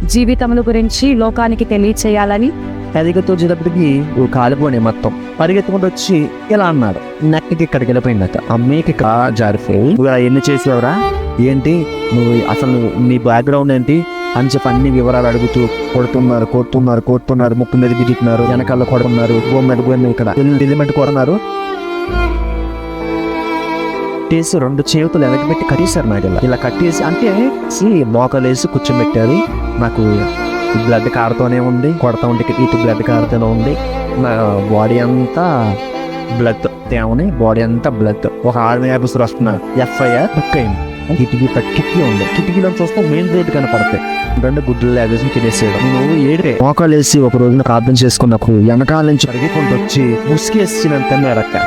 జీవితముల గురించి లోకానికి తెలియచేయాలని ఎదిగతో వచ్చేటప్పటికి కాలిపోయి మొత్తం పరిగెత్తుకుంటూ వచ్చి ఇలా అన్నాడు. నెక్కి ఇక్కడికి వెళ్ళిపోయిందట. అమ్మేకి జారిపోయి నువ్వు ఎన్ని చేసేవరా, ఏంటి నువ్వు అసలు నీ బ్యాక్గ్రౌండ్ ఏంటి అని చెప్పి అన్ని వివరాలు అడుగుతూ కొడుతున్నారు ముక్కు మీద గిట్టుతున్నారు, వెనకాల కొడుతున్నారు, భూమి మీద భూమి ఇక్కడ ఎలిమెంట్ కొడుతున్నారు. కట్టేసి 2 చేతులు వెనకబెట్టి కట్టేశారు నాకు. ఇలా కట్టేసి అంటే మోకాలు వేసి కూర్చోబెట్టారు. నాకు బ్లడ్ కారుతూనే ఉంది, కొడతా ఉంటే ఇటు బ్లడ్ కారుతూనే ఉంది. నా బాడీ అంతా బ్లడ్ తేమని, బాడీ అంతా బ్లడ్. ఒక ఆర్మీ ఆఫీసర్ వస్తున్నారు, FIR బుక్ అయింది. కిటికీ ఉంది, కిటికీలో చూస్తే మెయిన్ రోడ్ కనపడతాయి. 2 గుడ్లు లేవేసి తినేసాడు. నువ్వు ఏడే మోకాలు వేసి ఒక రోజున ప్రార్థన చేసుకున్నప్పుడు వెనకాల నుంచి పరిగెత్తుకుంటూ వచ్చి ముసుకేసినంత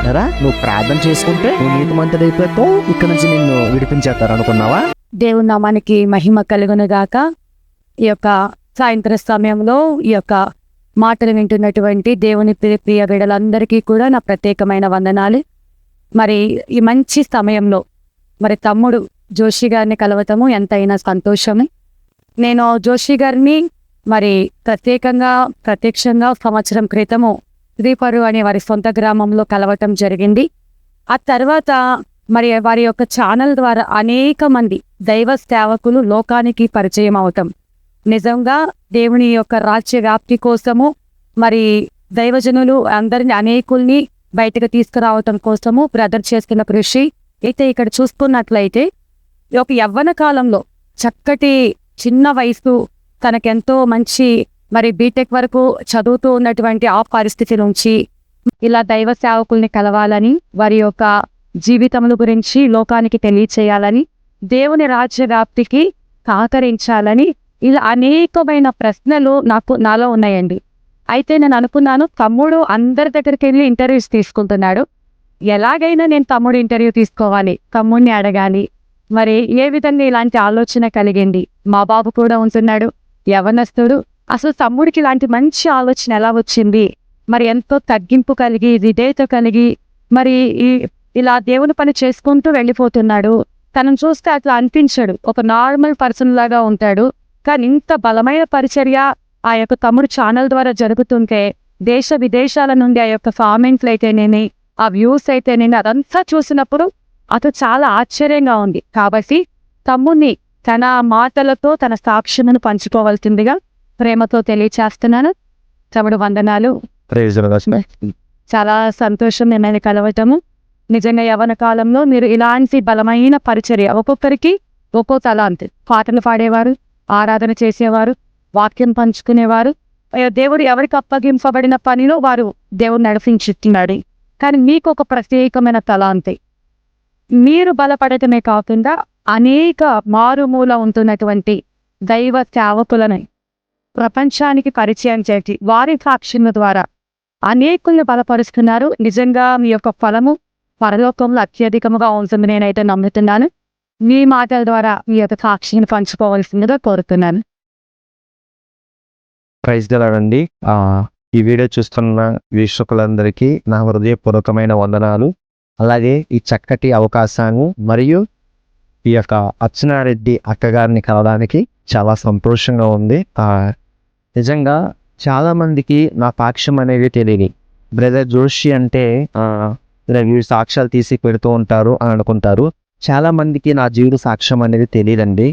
ఎరా నువ్వు ప్రార్థన చేసుకుంటే నువ్వు నీతి మంత్రుడు అయిపోతావు, ఇక్కడ నుంచి నిన్ను విడిపించేస్తారు అనుకున్నావా? దేవుని నామానికి మహిమ కలుగును గాక. ఈ యొక్క సాయంత్ర సమయంలో ఈ యొక్క మాటలు వింటున్నటువంటి దేవుని ప్రియ బిడ్డలందరికీ కూడా నా ప్రత్యేకమైన వందనాలు. మరి ఈ మంచి సమయంలో మరి తమ్ముడు జోషి గారిని కలవటము ఎంతైనా సంతోషమే. నేను జోషి గారిని మరి ప్రత్యక్షంగా సంవత్సరం క్రితము శ్రీపరు అనే వారి సొంత గ్రామంలో కలవటం జరిగింది. ఆ తర్వాత మరి వారి యొక్క ఛానల్ ద్వారా అనేక మంది దైవ సేవకులు లోకానికి పరిచయం అవటం, నిజంగా దేవుని యొక్క రాజ్య వ్యాప్తి కోసము మరి దైవజనులు అందరిని అనేకుల్ని బయటకు తీసుకురావటం కోసము బ్రదర్ చేస్తున్న కృషి అయితే ఇక్కడ చూసుకున్నట్లయితే ఒక యవ్వన కాలంలో చక్కటి చిన్న వయసు తనకెంతో మంచి మరి బీటెక్ వరకు చదువుతూ ఉన్నటువంటి ఆ పరిస్థితి నుంచి ఇలా దైవ సేవకుల్ని కలవాలని, వారి యొక్క జీవితముల గురించి లోకానికి తెలియచేయాలని, దేవుని రాజ్య వ్యాప్తికి సహకరించాలని ఇలా అనేకమైన ప్రశ్నలు నాలో ఉన్నాయండి. అయితే నేను అనుకున్నాను, తమ్ముడు అందరి దగ్గరికి వెళ్ళి ఇంటర్వ్యూస్ తీసుకుంటున్నాడు, ఎలాగైనా నేను తమ్ముడు ఇంటర్వ్యూ తీసుకోవాలి, తమ్ముడిని అడగాలి. మరి ఏ విధంగా ఇలాంటి ఆలోచన కలిగింది? మా బాబు కూడా ఉంటున్నాడు, యవనస్తుడు. అసలు తమ్ముడికి ఇలాంటి మంచి ఆలోచన ఎలా వచ్చింది? మరి ఎంతో తగ్గింపు కలిగి, విధేయత కలిగి మరి ఇలా దేవుని పని చేసుకుంటూ వెళ్ళిపోతున్నాడు. తనను చూస్తే అట్లా అనిపించాడు, ఒక నార్మల్ పర్సన్ లాగా ఉంటాడు. కానీ ఇంత బలమైన పరిచర్య ఆ యొక్క తమ్ముడు ఛానల్ ద్వారా జరుగుతుంటే దేశ విదేశాల నుండి ఆ యొక్క కామెంట్లు అయితేనేమి, ఆ వ్యూస్ అయితేనేమి అదంతా చూసినప్పుడు అతను చాలా ఆశ్చర్యంగా ఉంది. కాబట్టి తమ్ముడిని తన మాటలతో తన సాక్ష్యమును పంచుకోవాల్సిందిగా ప్రేమతో తెలియచేస్తున్నాను. తమ్ముడు వందనాలు. చాలా సంతోషం మిమ్మల్ని కలవటము. నిజంగా యవ్వన కాలంలో మీరు ఇలాంటి బలమైన పరిచర్య, ఒక్కొక్కరికి ఒక్కో తలాంతి, పాటలు పాడేవారు, ఆరాధన చేసేవారు, వాక్యం పంచుకునేవారు, దేవుడు ఎవరికి అప్పగింపబడిన పనిలో వారు దేవుడు నడిపించుతున్నాడు. కానీ మీకు ఒక ప్రత్యేకమైన తలాంతి, మీరు బలపడటమే కాకుండా అనేక మారుమూల ఉంటున్నటువంటి దైవ సేవకులను ప్రపంచానికి పరిచయం చేసి వారి సాక్ష్యం ద్వారా అనేకుల్ని బలపరుస్తున్నారు. నిజంగా మీ యొక్క ఫలము పరలోకంలో అత్యధికముగా ఉంటుంది నేనైతే నమ్ముతున్నాను. మీ మాటల ద్వారా మీ యొక్క సాక్షిని పంచుకోవాల్సిందిగా కోరుతున్నాను. ప్రైజ్ అండి. ఈ వీడియో చూస్తున్న వీక్షకులందరికీ నా హృదయపూర్వకమైన వందనాలు. అలాగే ఈ చక్కటి అవకాశాన్ని మరియు ఈ యొక్క అర్చనారెడ్డి అక్కగారిని కలవడానికి చాలా సంతోషంగా ఉంది. నిజంగా చాలా మందికి నా సాక్ష్యం అనేది తెలియదు. బ్రదర్ జోషి అంటే వీళ్ళు సాక్ష్యాలు తీసి పెడుతూ ఉంటారు అని అనుకుంటారు. చాలా మందికి నా జీవిత సాక్ష్యం అనేది తెలియదండి.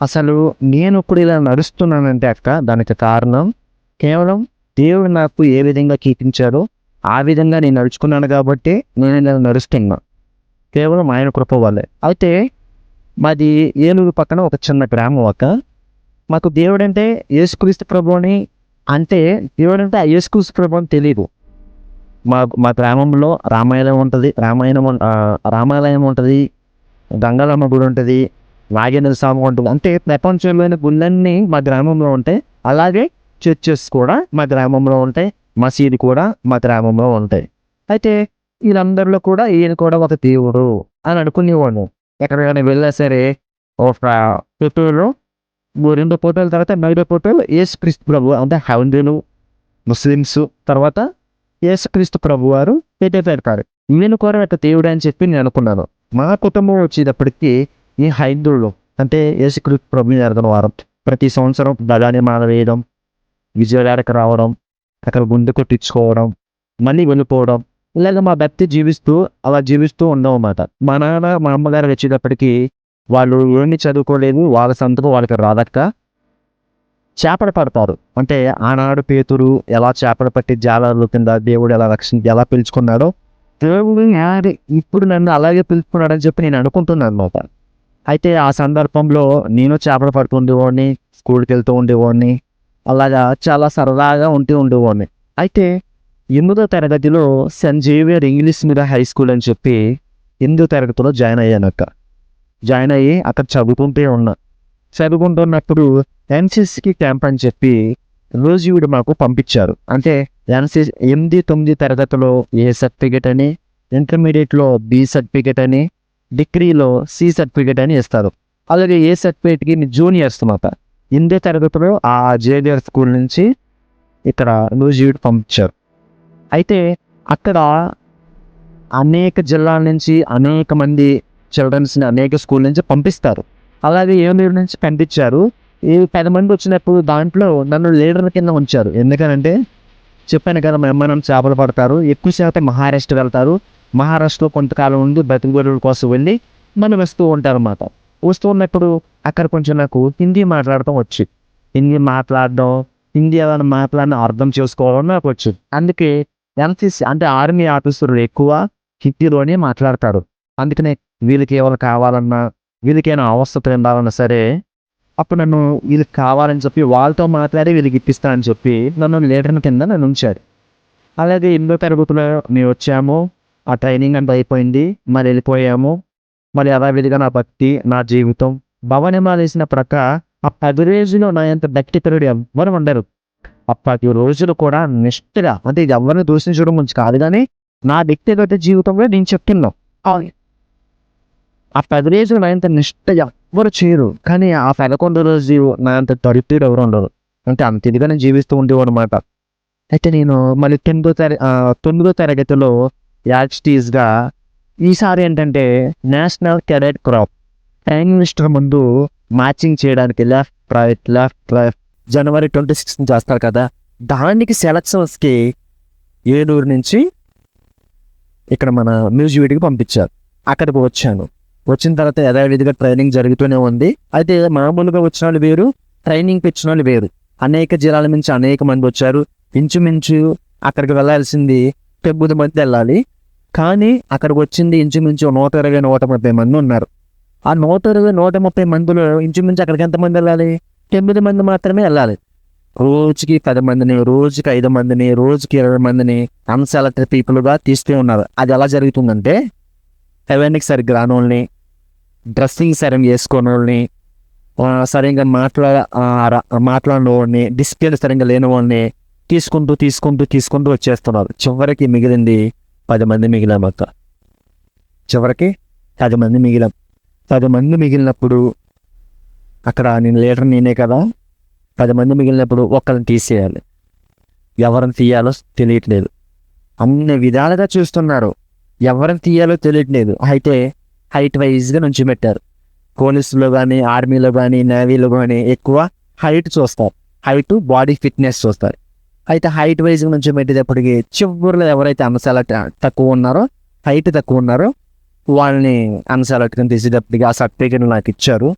అసలు నేను ఇప్పుడు ఇలా నడుస్తున్నానంటే అక్క, దానికి కారణం కేవలం దేవుడు నాకు ఏ విధంగా కీర్తించాడో ఆ విధంగా నేను నడుచుకున్నాను కాబట్టి నేను ఇలా నడుస్తున్నా, కేవలం ఆయన కృప వల్లే. అయితే మాది ఏలూరు పక్కన ఒక చిన్న గ్రామం అక్క. మాకు దేవుడు అంటే యేసుక్రీస్తు ప్రభు అని, అంటే దేవుడు అంటే ఆ యేసుక్రీస్తు ప్రభు అని తెలియదు. మా గ్రామంలో రామాలయం ఉంటుంది, రామాలయం ఉంటుంది, గంగాలమ్మ గుడి ఉంటుంది, నాగేంద్ర స్వామి ఉంటుంది. అంటే ప్రపంచంలోని గుళ్ళన్నీ మా గ్రామంలో ఉంటాయి. అలాగే చర్చెస్ కూడా మా గ్రామంలో ఉంటాయి, మసీదు కూడా మా గ్రామంలో ఉంటాయి. అయితే వీళ్ళందరిలో కూడా ఈయన కూడా ఒక దేవుడు అని అనుకునేవాడు. ఎక్కడికైనా వెళ్ళా సరే ఒక ఫోటోలో 2 ఫోటోల తర్వాత 4 ఫోటోలు యేసుక్రీస్తు ప్రభు, అంటే హైందువులు, ముస్లిమ్స్, తర్వాత యేసుక్రీస్తు ప్రభు వారు పెడతారు. ఈయన కూడా ఒక దేవుడు అని చెప్పి నేను అనుకున్నాను. మా కుటుంబం వచ్చేటప్పటికి ఈ హైందువులు అంటే యేసుక్రీస్తు ప్రభుని ఎరగని వారం, ప్రతి సంవత్సరం బగాని మాల వేయడం, విజయవాడకి రావడం, అక్కడ గుండె కొట్టించుకోవడం, మళ్ళీ వెళ్ళిపోవడం, ఇలాగ మా భక్తి అలా జీవిస్తూ ఉన్నాం అన్నమాట. మా నాన్న మా అమ్మగారు వచ్చేటప్పటికి వాళ్ళు ఏమీ చదువుకోలేదు, వాళ్ళ సంతకం వాళ్ళకి రాదక్క, చేపలు పడతారు. అంటే ఆనాడు పేతురు ఎలా చేపలు పట్టి జాలర్ల కింద దేవుడు ఎలా పిలుచుకున్నాడో దేవుడు ఇప్పుడు నన్ను అలాగే పిలుచుకున్నాడని చెప్పి నేను అనుకుంటున్నాను అన్నమాట. అయితే ఆ సందర్భంలో నేను చేపలు పడుతూ ఉండేవాడిని, స్కూల్కి వెళ్తూ ఉండేవాడిని, అలాగా చాలా సరదాగా ఉండేవాడిని. అయితే 8వ తరగతిలో Saint Xavier English medium high school అని చెప్పి 8వ తరగతిలో జాయిన్ అయ్యాను అక్క. జాయిన్ అయ్యి అక్కడ చదువుకుంటున్నప్పుడు ఎన్సిసికి క్యాంప్ అని చెప్పి రోజు మాకు పంపించారు. అంటే ఎన్సిసి 8, 9 తరగతిలో ఏ సర్టిఫికేట్ అని, ఇంటర్మీడియట్లో బి సర్టిఫికేట్ అని, డిగ్రీలో సి సర్టిఫికేట్ అని ఇస్తారు. అలాగే ఏ సర్టిఫికేట్కి జూనియర్స్ అన్నమాట. 8వ తరగతిలో ఆ జేవియర్ స్కూల్ నుంచి ఇక్కడ రోజు పంపించారు. అయితే అక్కడ అనేక జిల్లాల నుంచి అనేక మంది చిల్డ్రన్స్ని అనేక స్కూల్ నుంచి పంపిస్తారు. అలాగే 7 నుంచి పంపించారు. ఈ 10 మంది వచ్చినప్పుడు దాంట్లో నన్ను లీడర్ కింద ఉంచారు. ఎందుకనంటే చెప్పాను కదా, మా అమ్మ నన్ను చేపలు పడతారు, ఎక్కువ శాతం మహారాష్ట్ర వెళ్తారు, మహారాష్ట్రలో కొంతకాలం ఉండి బతుకుబడుల కోసం వెళ్ళి మనం వస్తూ ఉంటారు అన్నమాట. వస్తూ ఉన్నప్పుడు అక్కడ కొంచెం నాకు హిందీ మాట్లాడటం వచ్చు. హిందీ ఏదైనా మాట్లాడిన అర్థం చేసుకోవడం నాకు వచ్చు. అందుకే ఎన్సిసి అంటే ఆర్మీ ఆఫీసర్లు ఎక్కువ హిందీలోనే మాట్లాడతారు. అందుకనే వీళ్ళకి ఏమైనా కావాలన్నా, వీళ్ళకైనా అవస్థలు ఉండాలన్నా సరే అప్పుడు నన్ను వీళ్ళకి కావాలని చెప్పి వాళ్ళతో మాట్లాడి వీళ్ళకి ఇప్పిస్తానని చెప్పి నన్ను లీడర్ కింద నన్ను ఉంచారు. అలాగే 8వ తరగతిలో మేము వచ్చాము, ఆ ట్రైనింగ్ అంతా అయిపోయింది, మరి వెళ్ళిపోయాము. మరి యథావిధిగా నా భక్తి, నా జీవితం భవనమాల వేసిన ఆ 10 రోజులు నా ఎంత భక్తి పరుడు ఎవ్వరు ఉండరు. ఆ 10 రోజులు కూడా నిష్ఠగా, అంటే ఇది ఎవరిని దూషించడం గురించి కాదు, కానీ నా వ్యక్తిగత జీవితంలో నేను చెప్తున్నాను. ఆ 10 రోజులు నా ఎంత నిష్ఠగా ఎవ్వరు చేయరు, కానీ ఆ 11 రోజు నా అంత దరిద్రుడు ఎవరు ఉండరు. అంటే అంత ఇదిగా నేను జీవిస్తూ ఉండేవాడు అనమాట. అయితే నేను మళ్ళీ 9వ తరగతిలో యాక్టివ్గా ఈసారి ఏంటంటే national cadet crop prime minister ముందు మ్యాచింగ్ చేయడానికి లెఫ్ట్ రైట్ జనవరి 26 చేస్తారు కదా, దానికి సెలక్షన్స్కి 7 నుంచి ఇక్కడ మన మ్యూజియంకి పంపించారు. అక్కడికి వచ్చాను. వచ్చిన తర్వాత యథావిధిగా ట్రైనింగ్ జరుగుతూనే ఉంది. అయితే మామూలుగా వచ్చిన వాళ్ళు వేరు, ట్రైనింగ్కి వచ్చిన వాళ్ళు వేరు. అనేక జిల్లాల నుంచి అనేక మంది వచ్చారు. ఇంచుమించు అక్కడికి వెళ్ళాల్సింది 9 మంది వెళ్ళాలి, కానీ అక్కడికి వచ్చింది ఇంచుమించు 120, 130 మంది ఉన్నారు. ఆ 120, 130 మందిలో ఇంచుమించు అక్కడికి ఎంతమంది వెళ్ళాలి? 9 మంది మాత్రమే వెళ్ళాలి. రోజుకి 10 మందిని, రోజుకి 5 మందిని, రోజుకి 20 మందిని అన్సెలెక్టెడ్ పీపుల్గా తీస్తూ ఉన్నారు. అది ఎలా జరుగుతుందంటే అవన్నీ సరిగ్గా రాని వాళ్ళని, డ్రెస్సింగ్ సరిగ్గా వేసుకునే వాళ్ళని, సరిగ్గా మాట్లాడిన వాడిని, డిసిప్లిన్ సరిగ్గా లేని వాడిని తీసుకుంటూ వచ్చేస్తున్నారు. చివరికి మిగిలింది 10 మంది మిగిలాం అక్క. చివరికి 10 మంది మిగిలాం. 10 మంది మిగిలినప్పుడు అక్కడ నేను లీడర్ నేనే కదా, 10 మంది మిగిలినప్పుడు ఒక్కరిని తీసేయాలి. ఎవరిని తీయాలో తెలియట్లేదు. అన్ని విధాలుగా చూస్తున్నారు, ఎవరిని తీయాలో తెలియట్లేదు. అయితే హైట్ వైజ్గా నుంచి పెట్టారు. పోలీసులో కానీ, ఆర్మీలో కానీ, నేవీలో కానీ ఎక్కువ హైట్ చూస్తారు. హైట్, బాడీ ఫిట్నెస్ చూస్తారు. అయితే హైట్ వైజ్గా నుంచి పెట్టేటప్పటికి చివరిలో ఎవరైతే హైట్ తక్కువ ఉన్నారో వాళ్ళని అన్సెలెక్ట్గా తీసేటప్పటికి ఆ సర్టిఫికెట్లు నాకు ఇచ్చారు.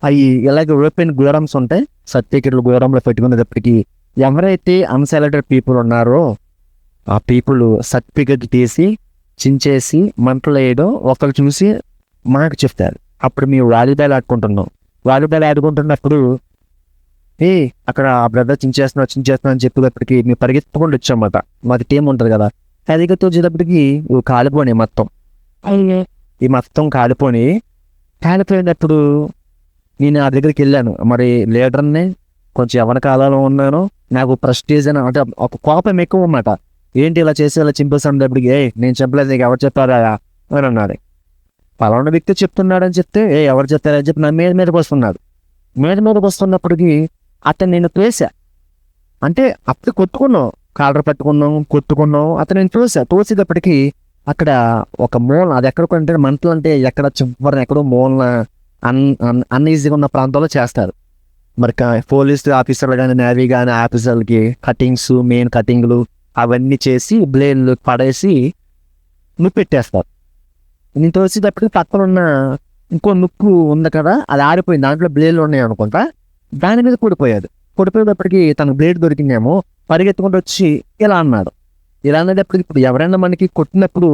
అవి ఇలాగే ఓపెన్ గోరమ్స్ ఉంటాయి, సర్టిఫికెట్లు గోరంలో పెట్టుకునేటప్పటికి ఎవరైతే అన్సెలెక్టెడ్ పీపుల్ ఉన్నారో ఆ పీపుల్ సర్టిఫికెట్ తీసి చించేసి మంటలు వేయడం ఒకరు చూసి మాకు చెప్తారు. అప్పుడు మేము వాలీబాల్ ఆడుకుంటున్నప్పుడు అక్కడ ఆ బ్రదర్ చించేస్తున్నా అని చెప్పేటప్పటికి మేము పరిగెత్తుకుండా వచ్చామన్నమాట. మాది టీం ఉంటుంది కదా, పరిగెత్తు వచ్చేటప్పటికి కాలిపోయి మొత్తం కాలిపోయినప్పుడు నేను ఆ దగ్గరికి వెళ్ళాను. మరి లీడర్ని కొంచెం ఎవరి కాలంలో ఉన్నాను, నాకు ప్రెస్టీజ్ అని అంటే ఒక కోపం ఎక్కువ అన్నమాట. ఏంటి ఇలా చేసి ఇలా చింపేసినప్పటికి నేను చెప్పలేదు, నీకు ఎవరు చెప్పారా అని అన్నాడు. పలానా వ్యక్తి చెప్తున్నాడని చెప్తే ఎవరు చెప్తారని చెప్పి నా మీదకి వస్తున్నాడు. మీదకి వస్తున్నప్పటికీ అతను నేను తోసా. అంటే అప్పుడు కొట్టుకున్నాం, కాలర్ కొట్టుకున్నాం. అతను నేను తోసేటప్పటికి అక్కడ ఒక మూల, అది ఎక్కడికంటే మంటలు అంటే ఎక్కడ చివరిని ఎక్కడో మూలన అన్ఈజీగా ఉన్న ప్రాంతంలో చేస్తారు. మరి పోలీస్ ఆఫీసర్లు కానీ నేవీ కానీ ఆఫీసర్లకి కటింగ్స్ మెయిన్ కటింగ్లు అవన్నీ చేసి బ్లేడ్లు పడేసి నువ్వు పెట్టేస్తారు. నేను తోసేటప్పుడు పక్కన ఉన్న ఇంకో నుక్కు ఉంది కదా, అది ఆరిపోయింది, దాంట్లో బ్లేడ్లు ఉన్నాయి అనుకుంటా, దాని మీద పడిపోయేటప్పటికి తనకు బ్లేడ్ దొరికిందేమో పరిగెత్తుకుంటూ వచ్చి ఇలా అన్నాడు. ఇలా అనేటప్పటికి ఇప్పుడు ఎవరైనా మనకి కొట్టినప్పుడు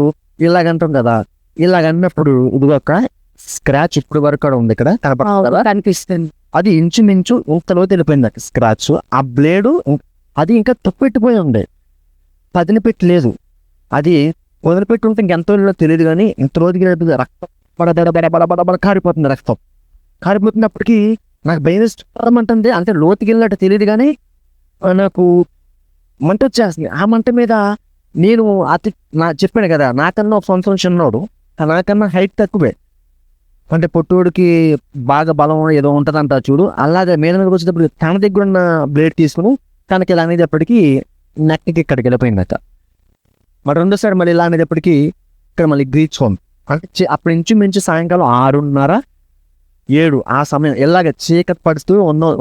ఇలాగంటాం కదా, ఇలాగన్నప్పుడు ఇదిగొక స్క్రాచ్ ఇప్పుడు వరకు కూడా ఉంది ఇక్కడ కనపడుతుంది, కనిపిస్తుంది. అది ఇంచుమించు ఇంతలో తెలిపోయింది నాకు స్క్రాచ్. ఆ బ్లేడు అది ఇంకా తొప్పెట్టిపోయి ఉండే, పదిని పెట్టి లేదు, అది వదిలిపెట్టి ఉంటే ఇంకెంతో తెలియదు, కానీ ఇంత రోజుకి రక్తం బడ కారిపోతుంది. రక్తం కారిపోతున్నప్పటికీ నాకు భయం వేస్తుంది. అంటే లోతుకి వెళ్ళినట్టు తెలియదు, కానీ నాకు మంట వచ్చేస్తుంది. ఆ మంట మీద నేను చెప్పాను కదా, నాకన్నా ఒక సంవత్సరం చిన్నోడు, నాకన్నా హైట్ తక్కువే, అంటే పొట్టోడికి బాగా బలం ఏదో ఉంటుందంట చూడు, అలాగే మీద మీదకి వచ్చేటప్పుడు తన దగ్గర ఉన్న బ్లేడ్ తీసుకుని తనకి ఇలా అనేటప్పటికీ నెక్కి ఇక్కడికి వెళ్ళిపోయిందట. మరి రెండోసారి మళ్ళీ ఇలా అనేటప్పటికీ ఇక్కడ మళ్ళీ గ్రీచ్కోండి. అంటే అప్పటి నుంచి మించి సాయంకాలం 6:30, 7 ఆ సమయం ఇలాగ చీకటి పడుతూ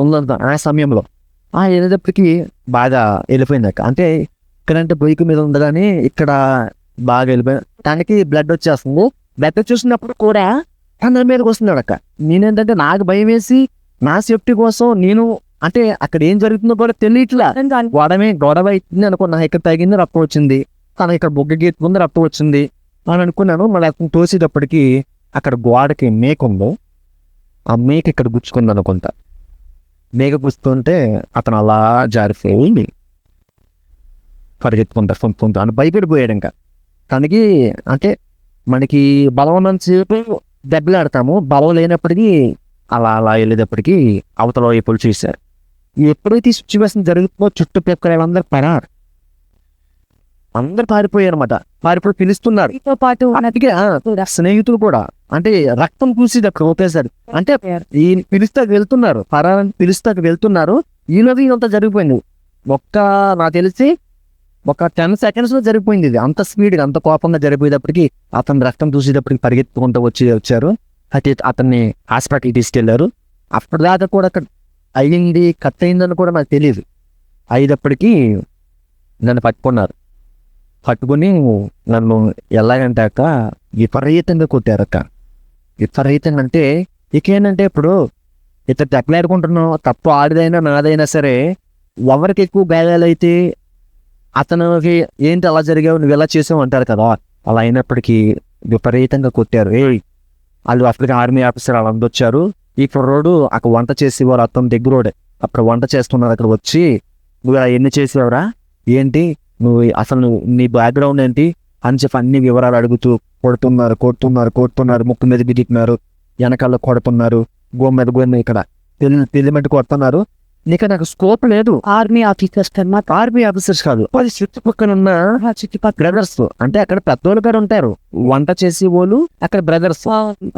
ఉన్నంత ఆ సమయంలో వెళ్ళేటప్పటికి బాగా వెళ్ళిపోయిందట. అంటే ఇక్కడంటే బొయ్యి మీద ఉండదని ఇక్కడ బాగా వెళ్ళిపోయింది. తనకి బ్లడ్ వచ్చేస్తుంది. బ్లడ్ చూసినప్పుడు కూడా తన మీదకి వస్తున్నాడు అక్క. నేనేంటంటే నాకు భయం వేసి నా సేఫ్టీ కోసం నేను అంటే అక్కడ ఏం జరుగుతుందో కూడా తెలియట్లా, గొడవ అవుతుంది అనుకున్నా. ఇక్కడ తగింది, రక్తం వచ్చింది, తన ఇక్కడ బొగ్గ గీతుకుంది, రక్తం వచ్చింది అని అనుకున్నాను. మళ్ళీ అతను తోసేటప్పటికి అక్కడ గోడకి మేక ఉందో, ఆ మేక ఇక్కడ గుచ్చుకుంది అనుకుంటా. మేక గుచ్చుతుంటే అతను అలా జారిపోయి పరిగెత్తుకుంటా అని భయపడిపోయాడు. ఇంకా తనకి అంటే మనకి బలం ఉన్నంతసేపు దెబ్బలాడతాము, బలం లేనప్పటికీ అలా వెళ్ళేటప్పటికి అవతల వైపులు చూశారు. ఎప్పుడైతే ఈ సిచ్యువేషన్ జరుగుతుందో చుట్టుపక్కల అందరు అందరు పారిపోయారు అనమాట. పారిపోయి పిలుస్తున్నారు. తో పాటు స్నేహితులు కూడా అంటే రక్తం చూసేటప్పుడు ఒకేసారి అంటే ఈ పిలుస్తాకు వెళ్తున్నారు, పరాలని పిలుస్తాకు వెళ్తున్నారు. ఈలోకి ఇదంతా జరిగిపోయింది. నాకు తెలిసి ఒక 10 seconds లో జరిగిపోయింది. ఇది అంత స్పీడ్గా అంత కోపంగా జరిగిపోయేటప్పటికి అతను రక్తం చూసేటప్పటికి పరిగెత్తుకుంటూ వచ్చారు. అయితే అతన్ని హాస్పిటల్కి తీసుకెళ్లారు. అప్పటిదాకా కూడా అక్కడ అయ్యింది, కట్ అయిందని కూడా నాకు తెలియదు. అయ్యేటప్పటికీ నన్ను పట్టుకుని నన్ను ఎలాగంటే అక్క విపరీతంగా కొట్టారక్క. విపరీతంగా అంటే ఇకేంటంటే ఇప్పుడు ఇతను దెబ్బలాడుకుంటున్నాం, తప్పు ఆడిదైనా నాదైనా సరే, ఎవరికి ఎక్కువ గాయాలైతే అతనికి ఏంటి అలా జరిగావు, నువ్వు ఎలా చేసావు అంటారు కదా. అలా అయినప్పటికీ విపరీతంగా కొట్టారు. వాళ్ళు అప్పటికి ఆర్మీ ఆఫీసర్ అలా అందొచ్చారు. ఈ కుర్రోడు అక్కడ వంట చేసేవారు, అతను దగ్గరోడే అప్పుడు వంట చేస్తున్నారు. అక్కడ వచ్చి నువ్వు ఎన్ని చేసేవరా, ఏంటి నువ్వు అసలు నీ బ్యాక్గ్రౌండ్ ఏంటి అని చెప్పి అన్ని వివరాలు అడుగుతూ కొడుతున్నారు, ముక్కు మీద గిట్టున్నారు, వెనకాల కొడుతున్నారు, గోమెద ఇక్కడ పెళ్లిమెట్టు కొడుతున్నారు. నాకు స్కోప్ లేదు. ఆర్మీ ఆఫీసర్స్ కాదు, అది చుట్టుపక్కల ఉన్న బ్రదర్స్. అంటే అక్కడ పెద్దోళ్ళు గారు ఉంటారు, వంట చేసే వాళ్ళు అక్కడ బ్రదర్స్.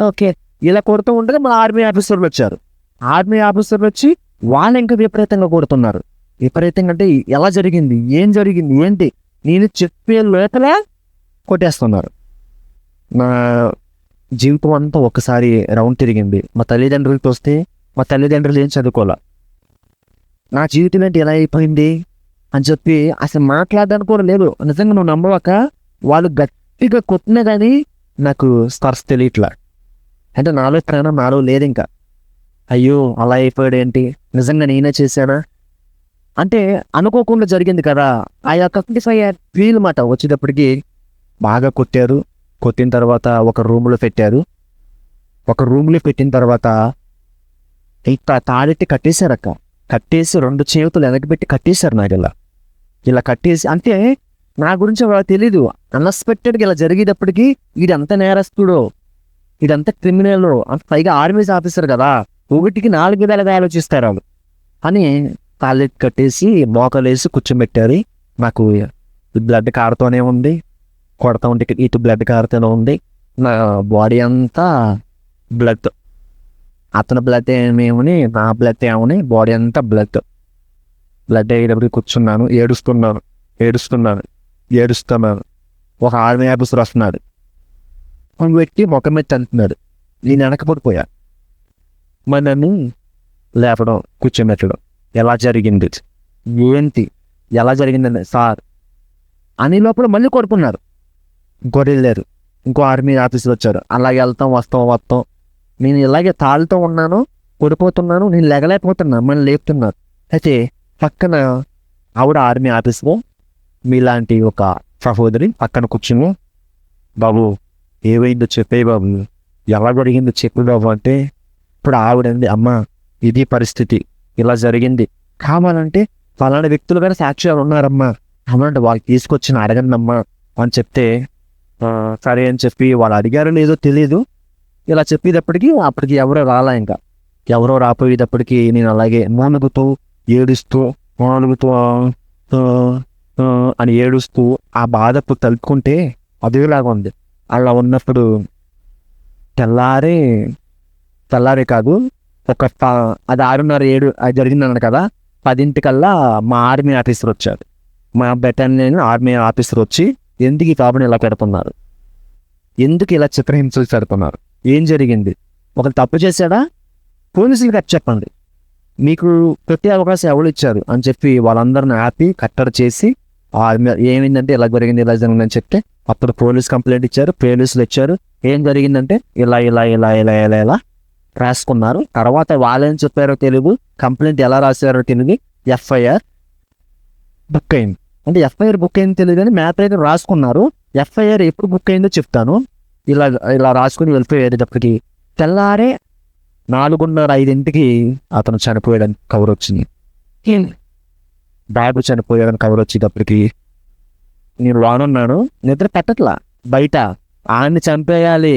ఓకే, ఇలా కొడుతూ ఉండగా మా ఆర్మీ ఆఫీసర్లు వచ్చారు. ఆర్మీ ఆఫీసర్లు వచ్చి వాళ్ళు ఇంకా విపరీతంగా కొడుతున్నారు. విపరీతంగా అంటే ఎలా జరిగింది, ఏం జరిగింది, ఏంటి నేను చెప్పే లోపలే కొట్టేస్తున్నారు. నా జీవితం అంతా ఒకసారి రౌండ్ తిరిగింది. మా తల్లిదండ్రులకి వస్తే మా తల్లిదండ్రులు ఏం చదువుకోలే, నా జీవితం ఏంటి ఎలా అయిపోయింది అని చెప్పి అసలు మాట్లాడడానికి కూడా లేదు. నిజంగా నువ్వు నమ్మవక, వాళ్ళు గట్టిగా కొట్టినా కానీ నాకు స్పర్శ తెలియట్లా. అంటే నాలో లేదు. ఇంకా అయ్యో అలా అయిపోయాడు ఏంటి, నిజంగా నేనే చేశానా అంటే అనుకోకుండా జరిగింది కదా. ఆ యొక్క ఫీల్ మాట వచ్చేటప్పటికి బాగా కొట్టారు. కొట్టిన తర్వాత ఒక రూమ్లో పెట్టారు. పెట్టిన తర్వాత ఇంకా తాడెట్టి కట్టేశారు అక్క. కట్టేసి 2 చేతులు వెనక్కి పెట్టి కట్టేశారు. నాకు ఇలా కట్టేసి అంటే నా గురించి వాళ్ళకి తెలీదు. అన్ఎక్స్పెక్టెడ్గా ఇలా జరిగేటప్పటికి ఇదంతా నేరస్తుడు, ఇదంతా క్రిమినల్, అంత పైగా ఆర్మీ ఆఫీసర్ కదా, 1కి 4 విధాలుగా ఆలోచిస్తారు వాళ్ళు అని తాళ్ళెట్టి కట్టేసి మోకాలేసి కూర్చోబెట్టారు. నాకు బ్లడ్ కారుతూనే ఉంది, కొడతా ఉంటే ఇటు బ్లడ్ కారుతూనే ఉంది. నా బాడీ అంతా బ్లడ్, అతని బ్లడ్ ఏమేమని నా బ్లడ్ ఏమని బాడీ అంతా బ్లడ్ అయ్యేటప్పుడు కూర్చున్నాను. ఏడుస్తున్నాను. ఒక ఆర్మీ ఆఫీసర్ వస్తున్నాడు, పెట్టి ముఖం మీద తంటున్నాడు. నేను వెనకపోయిపోయా. మరి నన్ను లేపడం, కూర్చోబెట్టడం. ఎలా జరిగింది, ఏంటి, ఎలా జరిగిందండి సార్ అని లోపల మళ్ళీ కొడుకున్నారు. ఇంకోటి వెళ్ళారు, ఇంకో ఆర్మీ ఆఫీసర్ వచ్చారు. అలాగే వస్తాం. నేను ఇలాగే తాళ్ళతో ఉన్నాను, పడిపోతున్నాను, నేను లెగలేకపోతున్నా, మళ్ళీ లేపుతున్నారు. అయితే పక్కన ఆవిడ ఆర్మీ ఆఫీసర్ మీలాంటి ఒక సహోదరి పక్కన కూర్చుని, బాబు ఏమైందో చెప్పే బాబు, ఎలా జరిగిందో చెప్పు బాబు అంటే, ఇప్పుడు ఆవిడండి, అమ్మ ఇది పరిస్థితి, ఇలా జరిగింది, కావాలంటే ఫలానా వ్యక్తులు కానీ సాక్ష్యాలు ఉన్నారమ్మా, అమ్మంటే వాళ్ళు తీసుకొచ్చిన అడగండి అమ్మా అని చెప్తే, సరే అని చెప్పి వాళ్ళు అడిగారో లేదో తెలియదు. ఇలా చెప్పేటప్పటికి అప్పటికి ఎవరో రాలా, ఇంకా ఎవరో రాపోయేటప్పటికి నేను అలాగే మూలుగుతూ ఏడుస్తూ అని ఏడుస్తూ ఆ బాధపు తలుపుకుంటే అదేలాగా ఉంది. అలా ఉన్నప్పుడు తెల్లారే కాదు, ఒక అది 6:30-7 అది జరిగిందన్నాడు కదా, 10 మా ఆర్మీ ఆఫీసర్ వచ్చారు. మా బెటాలియన్ ఆర్మీ ఆఫీసర్ వచ్చి, ఎందుకు ఈ కాబని ఇలా పెడుతున్నారు, ఎందుకు ఇలా చిత్రహింసలు పెడుతున్నారు, ఏం జరిగింది, ఒకరు తప్పు చేశాడా, పోలీసులకి చెప్పండి, మీకు ప్రతి అవకాశం ఎవరు ఇచ్చారు అని చెప్పి వాళ్ళందరిని ఆపి కట్టడి చేసి, ఏమైందంటే ఇలా జరిగిందని చెప్తే అప్పుడు పోలీస్ కంప్లైంట్ ఇచ్చారు. పోలీసులు ఇచ్చారు, ఏం జరిగిందంటే ఇలా రాసుకున్నారు. తర్వాత వాళ్ళేం చెప్పారో తెలియదు, కంప్లైంట్ ఎలా రాశారో తెలియదు, ఎఫ్ఐఆర్ బుక్ అయింది. అంటే ఎఫ్ఐఆర్ బుక్ అయింది తెలియదు కానీ మ్యాప్ అయితే రాసుకున్నారు. ఎఫ్ఐఆర్ ఎప్పుడు బుక్ అయిందో చెప్తాను. ఇలా రాసుకుని వెళ్ళిపోయేటప్పటికి తెల్లారే 4:30-5 అతను చనిపోయాడని కవర్ వచ్చింది. బాబు చనిపోయాడని కవర్ వచ్చేటప్పటికి నేను లోనున్నాను, నిద్ర పెట్టట్లా, బయట ఆయన్ని చంపేయాలి,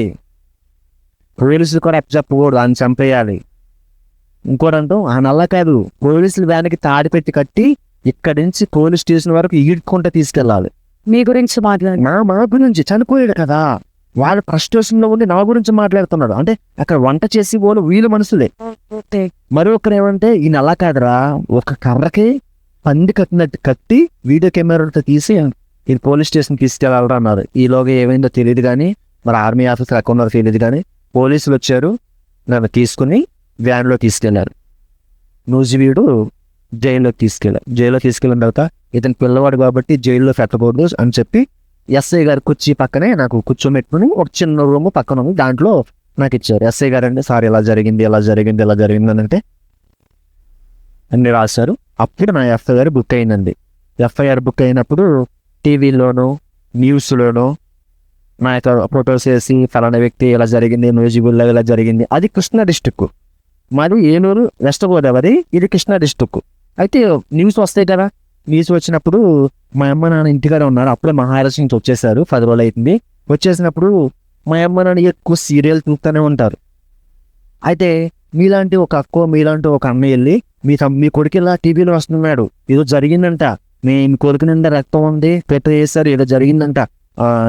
పోలీసులు కూడా చెప్పకూడదు, ఆయన చంపేయాలి. ఇంకోటంటూ ఆయన అలా కాదు, పోలీసులు వ్యాన్కి తాడి పెట్టి కట్టి ఇక్కడి నుంచి పోలీస్ స్టేషన్ వరకు ఈడ్చుకుంటే తీసుకెళ్ళాలి. మీ గురించి మాట్లాడి మా గురించి చనిపోయాడు కదా, వాళ్ళ ఫ్రస్ట్రేషన్లో ఉండి నా గురించి మాట్లాడుతున్నాడు. అంటే అక్కడ వంట చేసి వాళ్ళు వీళ్ళు మనుషులే. మరి ఒకరు ఏమంటే ఈయన అలా కాదురా, ఒక కర్రకి పంది కట్టినట్టు కట్టి వీడియో కెమెరాతో తీసి ఇది పోలీస్ స్టేషన్ తీసుకెళ్ళాలరా అన్నారు. ఈలోగా ఏమైందో తెలియదు కానీ, మరి ఆర్మీ ఆఫీసర్ ఎక్కడ ఉన్నారో తెలియదు కానీ పోలీసులు వచ్చారు, నన్ను తీసుకుని వ్యాన్లో తీసుకెళ్లారు. నూజివీడు జైల్లో తీసుకెళ్ళిన తర్వాత ఇతను పిల్లవాడు కాబట్టి జైల్లో పెట్టకూడదు అని చెప్పి ఎస్ఐ గారు కుర్చీ పక్కనే నాకు కూర్చోబెట్టుకుని ఒక చిన్న రూమ్ పక్కన ఉంది, దాంట్లో నాకు ఇచ్చారు. ఎస్ఐ గారు అంటే సార్ ఇలా జరిగింది అని అంటే అన్ని రాశారు. అప్పుడు నా ఎఫ్ఐఆర్ బుక్ అయిందండి. ఎఫ్ఐఆర్ బుక్ అయినప్పుడు టీవీలోనూ న్యూస్లోనూ నా యొక్క ఫొటోస్ వేసి ఫలానా వ్యక్తి ఇలా జరిగింది, నూజివీడులో ఇలా జరిగింది. అది కృష్ణా డిస్టిక్, మరి ఏలూరు వెస్ట్ గోదావరి, ఇది కృష్ణా డిస్టిక్. అయితే న్యూస్ వస్తాయి కదా, న్యూస్ వచ్చినప్పుడు మా అమ్మ నాన్న ఇంటికాడే ఉన్నారు. అప్పుడే మహారాష్ట్ర నుంచి వచ్చేసారు, 10 రోజులు అవుతుంది. వచ్చేసినప్పుడు మా అమ్మ నాన్న ఎక్కువ సీరియల్ చూస్తూనే ఉంటారు. అయితే మీలాంటి ఒక అక్క, మీలాంటి ఒక అమ్మ వెళ్ళి మీ కొడుకు ఇలా టీవీలో వస్తున్నాడు, ఏదో జరిగిందంట, మీ కొడుకు నిండా రక్తం ఉంది, చేశారు, ఏదో జరిగిందంట,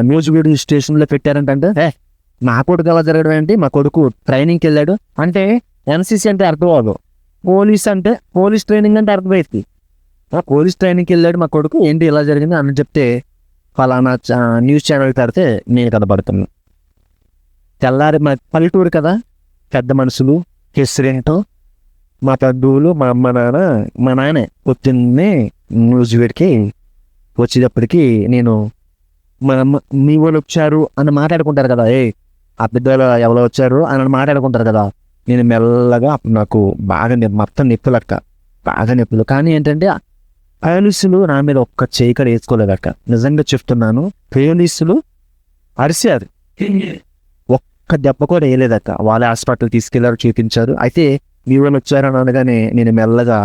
న్యూజివీడు స్టేషన్లో పెట్టారంటే, మా కొడుకు అలా జరగడం ఏంటి, మా కొడుకు ట్రైనింగ్కి వెళ్ళాడు అంటే, ఎన్సీసీ అంటే అర్థం అవ్వదు, పోలీస్ ట్రైనింగ్ అంటే అర్థమైంది. పోలీస్ ట్రైనింగ్కి వెళ్ళాడు మా కొడుకు, ఏంటి ఇలా జరిగింది అని చెప్తే ఫలానా న్యూస్ ఛానల్ పెడితే నేను కనబడుతున్నాను. తెల్లారి మా పల్లెటూరు కదా, పెద్ద మనుషులు హిస్టరీతో మా పెద్దలు, మా అమ్మ నాన్న, మా నాయనే పొద్దున్నే న్యూజివీడ్కి వచ్చేటప్పటికి నేను మా అమ్మ మీ వాళ్ళు వచ్చారు అని మాట్లాడుకుంటారు కదా, ఆ పెద్దలు ఎవరో వచ్చారు అని మాట్లాడుకుంటారు కదా. నేను మెల్లగా అప్పుడు నాకు బాగా మొత్తం నొప్పులక్క, బాగా నొప్పులు. కానీ ఏంటంటే పోలీసులు నా మీద ఒక్క చేయి కూడా వేసుకోలేదక్క, నిజంగా చెప్తున్నాను. పోలీసులు అరిశారు, ఒక్క దెబ్బ కూడా వేయలేదక్క. వాళ్ళే హాస్పిటల్ తీసుకెళ్లారు, చూపించారు. అయితే మీ వాళ్ళు వచ్చారని అనగానే నేను మెల్లగా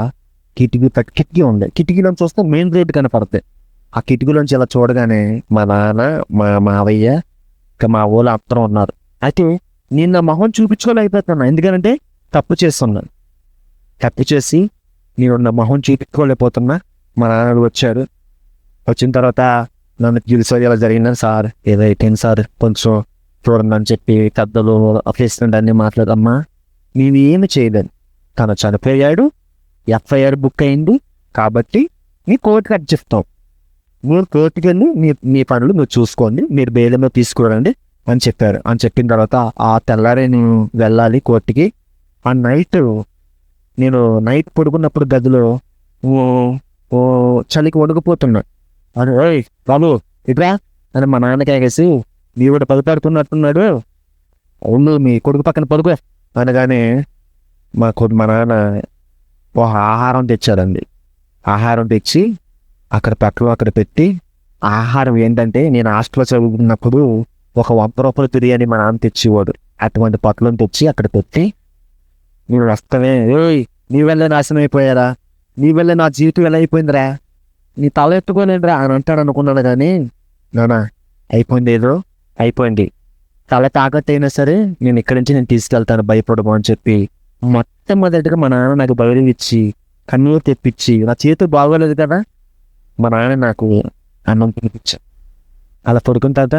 కిటికీ ఉంది, కిటికీలోంచి చూస్తే మెయిన్ రోడ్ కనపడతాయి. ఆ కిటికీలోంచి ఇలా చూడగానే మా నాన్న, మా మావయ్య, ఇంకా మా ఊళ్ళో అందరూ ఉన్నారు. అయితే నేను నా మొహం చూపించుకోలేకపోతున్నాను, ఎందుకంటే తప్పు చేస్తున్నాను. తప్పు చేసి నేను నా మొహం చూపించుకోలేకపోతున్నా. మా నాన్నలు వచ్చారు, వచ్చిన తర్వాత నన్ను తెలుసు ఇలా జరిగిందని, సార్ ఏదో అయిపోయింది సార్, కొంచెం చూడండి అని చెప్పి పెద్దలు ప్రెసిడెంట్ అన్ని మాట్లాడమ్మా, నేను ఏమి చేయలేను, తను చనిపోయాడు, ఎఫ్ఐఆర్ బుక్ అయింది కాబట్టి మీ కోర్టుకి అది చెప్తాం, మీరు కోర్టుకి వెళ్ళి మీ పనులు మీరు చూసుకోండి, మీరు బెయిల్ మీద తీసుకురండి అని చెప్పారు. అని చెప్పిన తర్వాత ఆ తెల్లారే నేను వెళ్ళాలి కోర్టుకి. ఆ నైట్ నేను నైట్ పడుకున్నప్పుడు గదిలో ఓ ఓ చలికి వణుకుపోతున్నా. అని ఓయ్ బాబు ఇట్రా అని మా నాన్న కేకేసి నీ కూడా పలుతాడుతున్నట్టున్నాడు, అవును మీ కొడుకు పక్కన పడుకో అనగానే మా నాన్న ఒక ఆహారం తెచ్చారండి. ఆహారం తెచ్చి అక్కడ పక్కలో అక్కడ పెట్టి, ఆహారం ఏంటంటే నేను హాస్టల్లో చదువుకున్నప్పుడు ఒక 100 రూపాయల బిర్యానీ మా నాన్న తెచ్చేవాడు. అటువంటి పక్కలను తెచ్చి అక్కడ పెట్టి, నేను వస్తానే ఏయ్ నీ వల్లే నాశనం అయిపోయారా, నీ వల్లే నా జీవితం ఎలా అయిపోయిందిరా, నీ తల ఎత్తుకోలేదురా అని అంటాడు అనుకున్నాను. కానీ నానా అయిపోయింది, ఏదో అయిపోయింది, తల తాకట్టు అయినా సరే నేను ఇక్కడి నుంచి నేను తీసుకెళ్తాను భయపడము అని చెప్పి మొట్టమొదటిగా మా నాన్న నాకు బయలు ఇచ్చి కన్నీరు తెప్పించి, నా చేతులు బాగోలేదు కదా మా నాన్న నాకు అన్నం తినిపించాడు. అలా పడుకున్న తర్వాత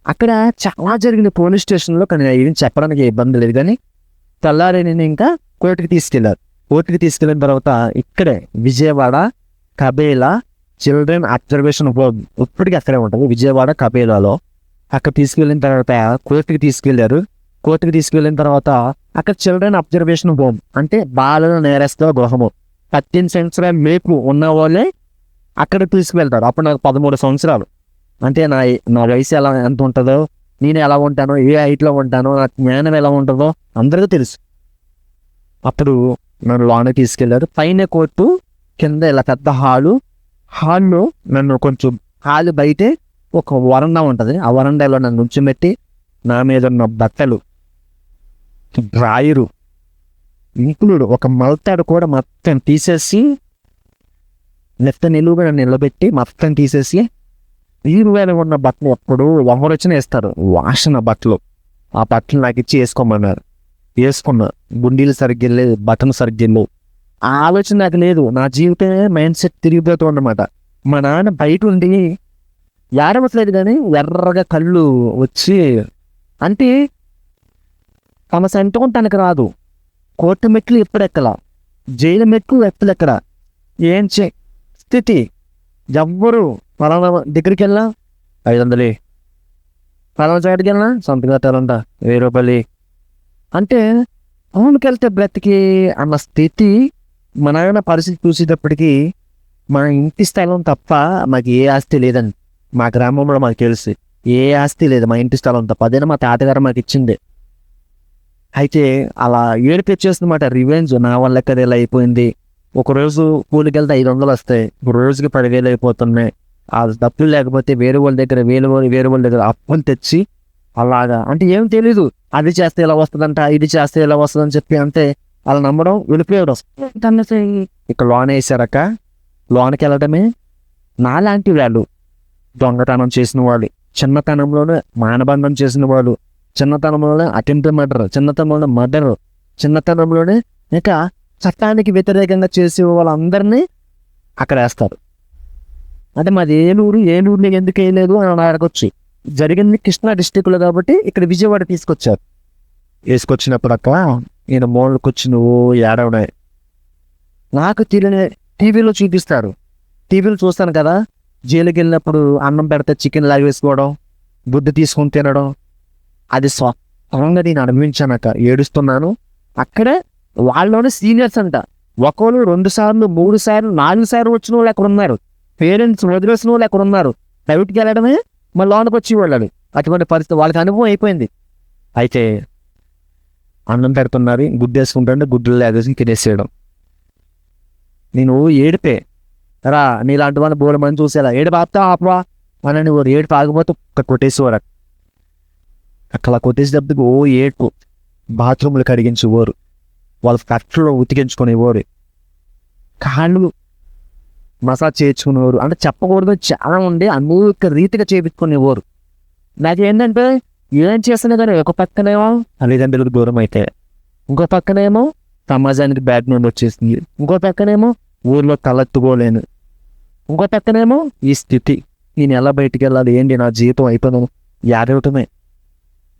అక్కడ చాలా జరిగింది పోలీస్ స్టేషన్లో. కానీ ఏం చెప్పడానికి ఇబ్బంది లేదు. కానీ తెల్లారి నేను ఇంకా కోర్టుకి తీసుకెళ్ళారు. కోర్టుకి తీసుకెళ్ళిన తర్వాత ఇక్కడే విజయవాడ కబేలా చిల్డ్రన్ అబ్జర్వేషన్ హోమ్ ఇప్పటికీ అక్కడే ఉంటుంది, విజయవాడ కబేలాలో. అక్కడ తీసుకెళ్ళిన తర్వాత కోర్టుకి తీసుకెళ్లారు. కోర్టుకి తీసుకెళ్ళిన తర్వాత అక్కడ చిల్డ్రన్ అబ్జర్వేషన్ హోమ్ అంటే బాలల నేరస్తుల గృహము. 18 సంవత్సరాల మేపు ఉన్న వాళ్ళే అక్కడ తీసుకువెళ్తారు. అప్పుడు నాకు 13 సంవత్సరాలు. అంటే నా వయసు ఎంత ఉంటుందో, నేను ఎలా ఉంటానో, ఏ హైట్లో ఉంటానో, నా జ్ఞానం ఎలా ఉంటుందో అందరికీ తెలుసు. అప్పుడు నన్ను లోనే తీసుకెళ్లారు. పైన కోర్టు, కింద ఇలా పెద్ద హాల్లో నన్ను కొంచెం హాల్ బయటే ఒక వరండా ఉంటుంది. ఆ వరండాలో నన్ను ఉంచిపెట్టి నా మీద ఉన్న బట్టలు, డ్రాయరు, ఇంకులుడు, ఒక మల్తాడు కూడా మొత్తం తీసేసి నెత్త నిలువుగా నన్ను నిలబెట్టి మొత్తం తీసేసి వేల ఉన్న బట్టలు ఎప్పుడు ఎవరు వచ్చినా వేస్తారు వాసన బట్టలు. ఆ బట్టలు నాకు ఇచ్చి వేసుకోమన్నారు. వేసుకున్నా. గుండీలు సరిగ్గా లేదు, బట్టలు సరిగ్గా లేవు. ఆ ఆలోచన నాకు లేదు. నా జీవితమే మైండ్ సెట్ తిరిగిపోతూ అన్నమాట. మా నాన్న బయట ఉండి ఏడవట్లేదు కానీ ఎర్రగా కళ్ళు వచ్చి, అంటే తమ సంతకం తనకు రాదు. కోర్టు మెట్లు ఎప్పుడెక్కల, జైలు మెట్లు ఎప్పుడెక్కడ, ఏం స్థితి. ఎవ్వరు పలానా దగ్గరికి వెళ్ళా 500, పలానా చోటుకి వెళ్ళినా సంతగా తరంట 1000 రూపాయలు, అంటే అవునుకి వెళ్తే బ్రతికి అన్న స్థితి. మా నాన్న పరిస్థితి చూసేటప్పటికి మా ఇంటి స్థలం తప్ప మాకు ఏ ఆస్తి లేదండి. మా గ్రామంలో మాకు తెలిసి ఏ ఆస్తి లేదు, మా ఇంటి స్థలం తప్ప. అదేనా మా తాతగారు మాకు ఇచ్చింది. అయితే అలా ఏడుపు వచ్చేస్తుందన్నమాట. రివెంజ్, నా వల్ల కదా ఇలా అయిపోయింది. ఒకరోజు కూలికి వెళ్తే 500 వస్తాయి, ఒక రోజుకి 10,000 అయిపోతున్నాయి. ఆ డబ్బులు లేకపోతే వేరే వాళ్ళ దగ్గర అప్పులు తెచ్చి అలాగా, అంటే ఏం తెలీదు. అది చేస్తే ఇలా వస్తుందంట, ఇది చేస్తే ఇలా వస్తుందని చెప్పి అంటే అలా నమ్మడం, వెళ్ళిపోయాడు. ఇక్కడ లోన్ వేసారక లోన్కి వెళ్ళడమే నాలాంటి వాళ్ళు. దొంగతనం చేసిన వాళ్ళు, చిన్నతనంలోనే మానబంధం చేసిన వాళ్ళు, చిన్నతనంలోనే అటెంప్ట్ మర్డర్, చిన్నతనంలోనే మర్డర్, చిన్నతనంలోనే ఇంకా చట్టానికి వ్యతిరేకంగా చేసే వాళ్ళందరినీ అక్కడ వేస్తారు. అంటే మాది ఏలూరుని ఎందుకు వేయలేదు అని అడగొచ్చు. జరిగింది కృష్ణా డిస్టిక్లో కాబట్టి ఇక్కడ విజయవాడ తీసుకొచ్చారు. వేసుకొచ్చినప్పుడు అక్కడ నేను మూలకి వచ్చి నువ్వు ఏడవడే నాకు తెలియని టీవీలో చూపిస్తారు. టీవీలో చూస్తాను కదా, జైలుకి వెళ్ళినప్పుడు అన్నం పెడితే చికెన్ లాగా వేసుకోవడం, గుడ్డు తీసుకొని తినడం, అది స్వతంగా నేను అనుభవించానక ఏడుస్తున్నాను. అక్కడే వాళ్ళలోనే సీనియర్స్ అంట. ఒకళ్ళు 2 సార్లు 3 సార్లు 4 సార్లు వచ్చిన వాళ్ళు ఎక్కడ ఉన్నారు, పేరెంట్స్ వదిలేసిన వాళ్ళు ఎక్కడ ఉన్నారు. ప్రైవేట్కి వెళ్ళడమే మళ్ళీ లోనికి వచ్చి వెళ్ళాలి. అటువంటి పరిస్థితి వాళ్ళకి అనుభవం అయిపోయింది. అయితే అన్నం పెడుతున్నారు, గుడ్డు వేసుకుంటుంటే గుడ్డులు లేదేసి తినేసేయడం. నేను ఏడిపే రా, నీలాంటి వాళ్ళు బోర్డు మంది చూసేలా ఏడు బాపుతా ఆపవా అని ఏడుపు ఆగిపోతే కొట్టేసేవారు. అట్లా కొట్టేసేటప్పుడు ఏడుపు. బాత్రూములు కడిగించేవారు, వాళ్ళ కట్టలో ఉతికించుకునేవారు, కాళ్ళు మసాజ్ చేయించుకునేవారు. అంటే చెప్పకూడదు చాలా ఉండి అనేక రీతిగా చేయించుకునేవారు. నాకేంటంటే ఏం చేస్తున్నా కానీ ఒక పక్కనేమో తల్లిదండ్రులకు దూరం అయితే, ఇంకో పక్కనేమో సమాజానికి బ్యాక్ నుండి వచ్చేసింది, ఇంకో పక్కనేమో ఊర్లో తలెత్తుకోలేను, ఇంకో పక్కనేమో ఈ స్థితి. నేను ఎలా బయటికి వెళ్ళాలి, ఏంటి నా జీవితం అయిపోయాను, ఏడవటమే,